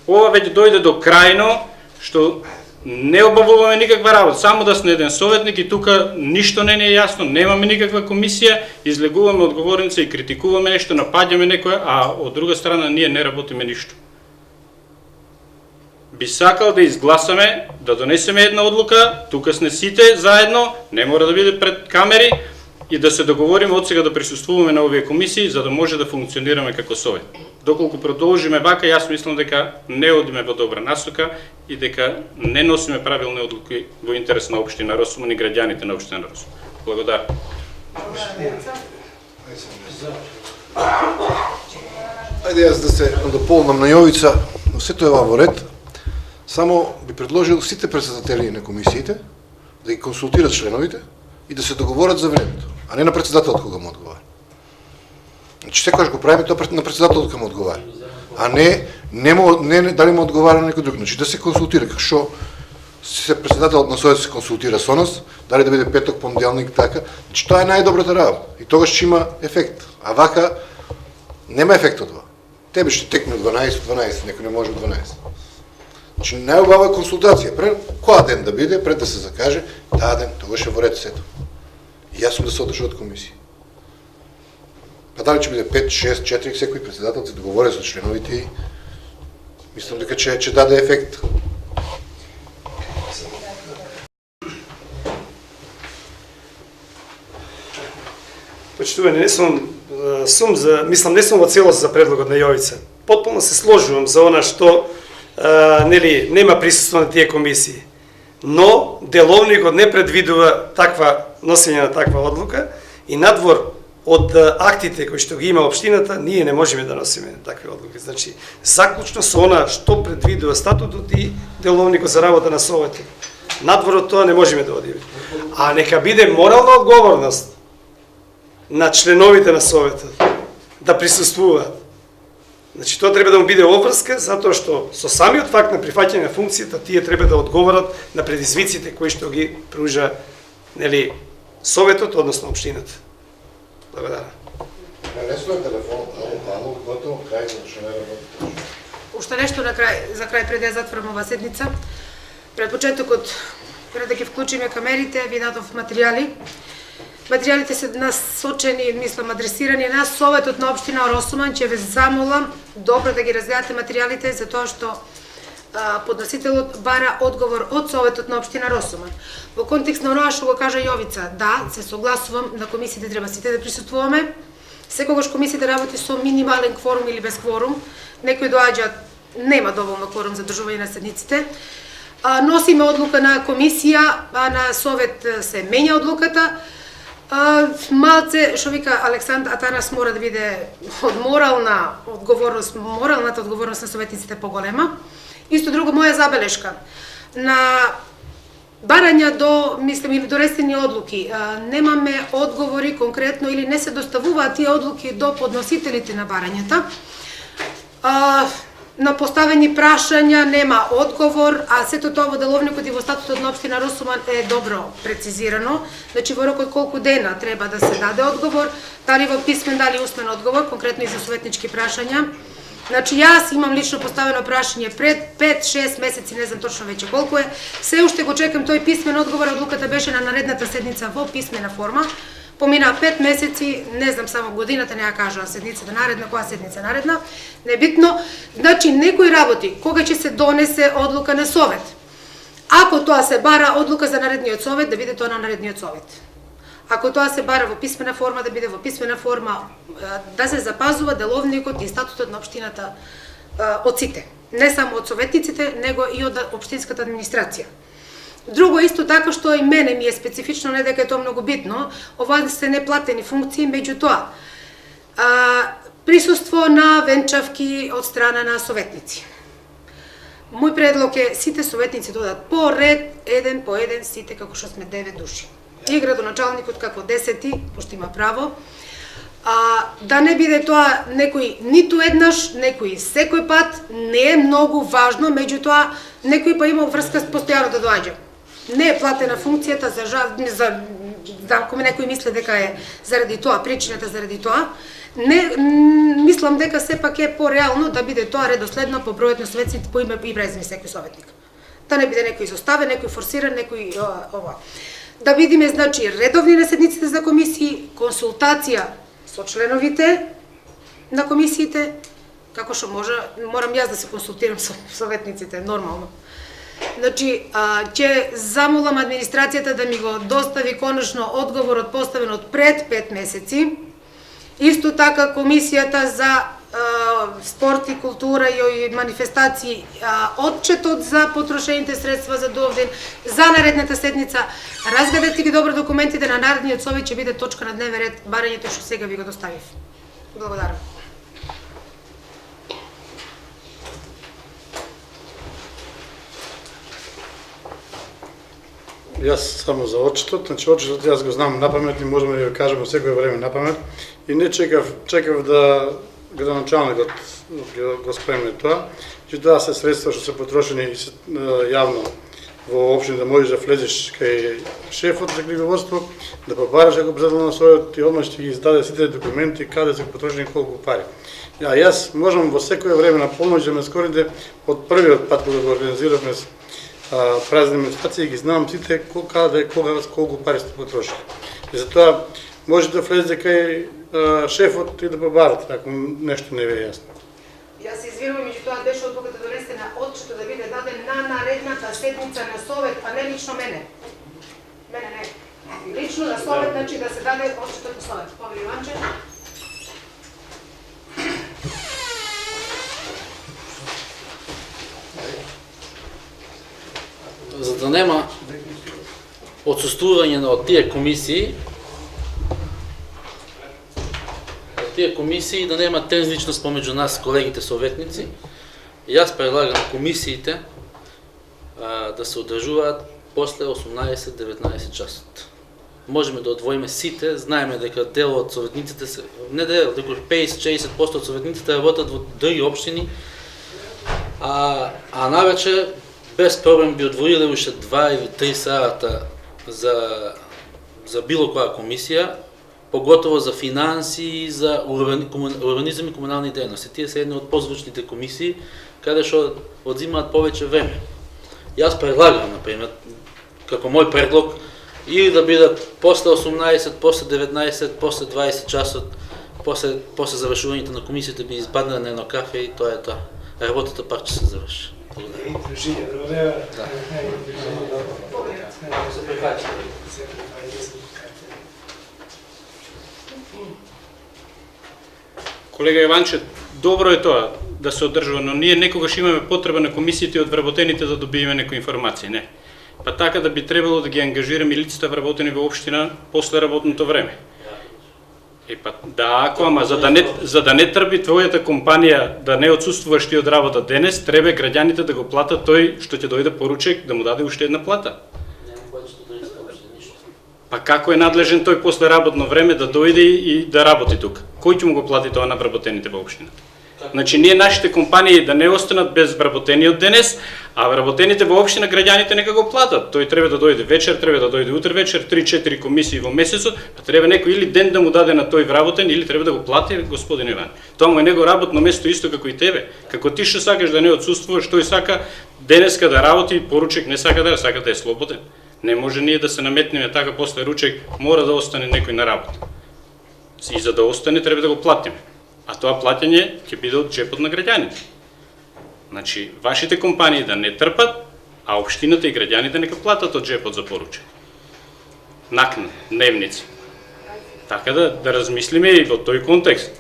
[SPEAKER 9] Ова веќе дојде до крајно што не обавуваме никаква работа, само да сме еден советник и тука ништо не е јасно, немаме никаква комисија, излегуваме одговорница и критикуваме нешто, напаѓаме некоја, а од друга страна ние не работиме ништо. Би сакал да изгласаме, да донесеме една одлука, тука сме сите заедно, не мора да биде пред камери, и да се договориме од сега да присуствуваме на овие комисии, за да може да функционираме како совет. Доколку продолжиме вака, јас мислам дека не одиме во добра насока и дека не носиме правилни одлуки во интерес на општина Росомон и граѓаните на општина Росомон. Благодарам.
[SPEAKER 4] Ајде јас да се дополнам на Јовица, но сето е во ред. Само би предложил сите претседатели на комисиите да ги консултират членовите и да се договорат за времето, а не на председателот кога му одговара. Значи секогаш го правиме тоа на председателот кога му одговара, а не дали му одговара на некој друг. Значи да се консултира, како што се председателот на советот се консултира со нас, дали да биде петок, понеделник, така. Значи тоа е најдобрата работа и тогаш ќе има ефект. А вака нема ефект од тоа. Тебе ще текне 12, некој не може 12. Значи најубава консултација, која ден да биде, пред да се закаже, таа ден, тогаш е во ред сето. И јас сум да се одржа од комисија. Па дали ќе биде 5, 6, 4, секој председател се договори со членовите и мислам дека ќе даде ефект.
[SPEAKER 2] Почитувани, не сум во целост за предлогот на Јовица. Потполно се сложувам за она што нема присуство на тие комисии. Но деловникот не предвидува носење на таква одлука и надвор од актите кои што ги има општината, ние не можеме да носиме такви одлуки. Значи, заклучно со она што предвидува статутот и деловникот за работа на советот. Надвор од тоа не можеме да одиме. А нека биде морална одговорност на членовите на советот да присуствуваат. Значи, тоа треба да му биде обврска, затоа што со самиот факт на прифаќање на функцијата, тие треба да одговорат на предизвиците кои што ги пружа советот, односно општината. Благодарам.
[SPEAKER 4] Пренесува телефон, ало, готово, крај, зашто не работи.
[SPEAKER 1] Уште нешто за крај пред да ја затворам ова седница. Пред почетокот, пред да ги вклучиме камерите, ви дадов материјали. Материјалите се насочени, мислам, адресирани на Советот на општина Росоман. Ќе ве замолам добро да ги разгледате материјалите, затоа што подносителот бара одговор од Советот на општина Росоман. Во контекст на оноа што го кажа Јовица, да, се согласувам, на комисиите треба сите да присуствуваме. Секогаш комисиите работи со минимален кворум или без кворум. Некои доаѓаат, нема доволно кворум за држување на седниците. Носиме одлука на комисија, а на совет се менја одлуката. Малце, што вика Александр Атанас, мора да биде моралната одговорност на советниците поголема. Исто друго, моја забелешка. На барања до, мислам, или донесени одлуки, немаме одговори конкретно или не се доставуваат тие одлуки до подносителите на барањата. На поставени прашања нема одговор, а сето тоа во деловникот и во статутот на општина Росоман е добро прецизирано. Значи во рок од колку дена треба да се даде одговор, дали во писмен, дали усмен одговор, конкретно и за советнички прашања. Значи јас имам лично поставено прашање пред 5-6 месеци, не знам точно веќе колку е. Се уште го чекам тој писмен одговор, одлуката беше на наредната седница во писмена форма. Помина 5 месеци, не знам само годината, не ја кажувам седницата наредна, која седница наредна, небитно. Значи, некои работи, кога ќе се донесе одлука на совет, Ако тоа се бара одлука за наредниот совет, да биде тоа на наредниот совет. Ако тоа се бара во писмена форма, да биде во писмена форма, да се запазува деловникот и статутот на општината од сите. Не само од советниците, него и од општинската администрација. Друго исто така што и мене ми е специфично, не дека е тоа многу битно, ова се неплатени функции, меѓутоа присуство на венчавки од страна на советници. Мој предлог е сите советници додат по ред, еден по еден, сите како што сме 9 души. И градоначалникот како 10-ти, пошто има право, да не биде тоа некој ниту еднаш, некој секој пат, не е многу важно, меѓутоа некој па има врска постојано да доаѓа. Не е платена функцијата ако некој мисли дека е заради тоа, причината заради тоа, не мислам дека сепак е пореално да биде тоа редоследно по бројот на советниците по име и презиме секој советник. Да не биде некој изоставен, некој форсиран, некој ова. Да видиме, значи, редовни на седниците за комисии, консултација со членовите на комисиите, како што морам јас да се консултирам со советниците, нормално. Значи, ќе замолам администрацијата да ми го достави конечно одговорот поставен од пред 5 месеци. Исто така комисијата за спорт и култура и манифестации, отчетот за потрошените средства за Довдин, за наредната седница, разгледате ги добро документите на наредниот совет, ќе биде точка на дневен ред, барањето што сега ви го доставив. Благодарам.
[SPEAKER 7] Јас само за отчетот, значи отчетот јас го знам напамет и можеме да го кажеме секој време напамет и не чекав да градоначалникот го спремне тоа, че тоа се средства што се потрошени јавно во општина, да можеш да влезеш кај шефот за книговодство, да побараш ако председател на советот и одмah ќе ги издаде сите документи каде се потрошени колку пари. Јас можам во секое време на полноќ да ме скорите од првиот пат кога го организиравме празни манифестации, ги знам сите каде, кога, колку пари сте потрошили. И затоа може да влезете кај шефот и да побарате, ако нешто не ви е јасно.
[SPEAKER 1] Јас се извинувам, меѓутоа беше одлуката донесена отчетот да биде даден на наредната седница на совет, а не лично мене. Мене не. Лично на совет, значи да се даде отчетот на совет. Повели Иванче.
[SPEAKER 5] За да нема отсуствување од тие комисии, да нема тензичност помеѓу нас, колегите советници, јас предлагам комисиите да се одржуваат после 18-19 часот. Можеме да одвоиме сите, знаеме дека дел од советниците се, не дел, дека 50-60% од советниците работат во други општини, а навече без проблем би одвоиле уште 2 или 3 сата за било која комисија, поготово за финанси, за урбанизам и комунални дејности. Тие се едни од позвучните комисии, каде што одзимаат повеќе време. Јас предлагам, например, како мој предлог, или да бидат после 18, после 19, после 20 часот, после завршувањето на комисиите би избаднали на едно кафе и тоа е тоа. Работата пак ќе се заврши.
[SPEAKER 9] Колега Иванче, добро е тоа да се одржува, но ние некогаш имаме потреба на комисиите од вработените да добиеме некои информации, не. Па така да би требало да ги ангажираме лицата вработени во општина после работното време. Да, ама за да не трби твојата компанија да не отсуствуваш ти од работа денес, треба граѓаните да го платат тој што ќе дојде поручек да му даде уште една плата. Па како е надлежен тој после работно време да дојде и да работи тука? Кој ќе му го плати тоа на вработените во општината? Значи ние нашите компании да не останат без вработени од денес, а вработените во општина граѓаните нека го платат. Тој треба да дојде вечер, треба да дојде утре вечер, 3-4 комисии во месецот, па треба некој или ден да му даде на тој вработен или треба да го плати господин Иван. Тоа му е него работно место исто како и тебе. Како ти што сакаш да не отсуствуваш, тој сака денеска да работи, поручек не сака да е слободен. Не може ние да се наметнеме така после ручек, мора да остане некој на работа. И за да остане треба да го платиме. А тоа плаќање ќе биде од джепот на граѓаните. Значи, вашите компании да не трпат, а општината и граѓаните нека платат од джепот за поручек. Накна, дневници. Така да размислиме и во тој контекст.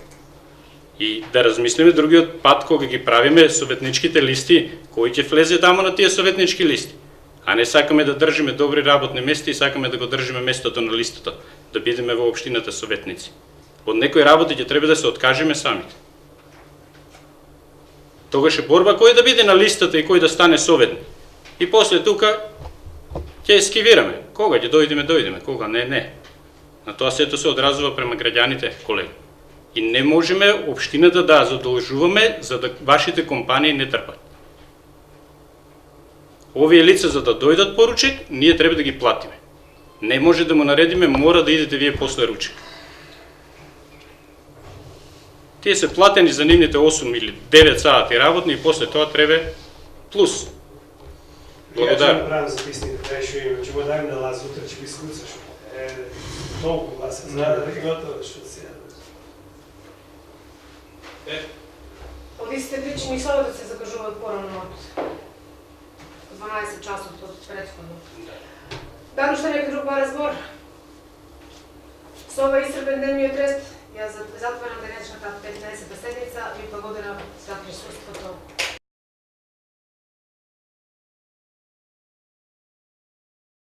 [SPEAKER 9] И да размислиме другиот пат кога ги правиме советничките листи, кој ќе влезе тамо на тие советнички листи. А не сакаме да држиме добри работни места и сакаме да го држиме местото на листата, да бидеме во општината советници. Од некои работи ќе треба да се откажеме самите. Тогаш е борба кој да биде на листата и кој да стане советник. И после тука ќе ескивираме. Кога ќе дојдеме, кога не. На тоа сето се одразува према граѓаните, колеги. И не можеме општината да задолжуваме за да вашите компании не трпат. Овие лица за да дојдат поручек, ние треба да ги платиме. Не може да му наредиме, мора да идете вие после ручек. Тие се платени за нивните 8 или 9 сати работни и после тоа треба плюс. Благодарам.
[SPEAKER 2] Ја ќе направам записник, ќе го дадем на Лаз, утре ќе го искуцаш. Толку вас се знае, готово што се
[SPEAKER 1] Од истите причини Советот се закажуваат порано од 12 часот од претходно. Дано што некој друг ба разбор. Со ова исцрпен дневниот ред, ја затварам денешната 15-та седница, ви благодарам за присуството.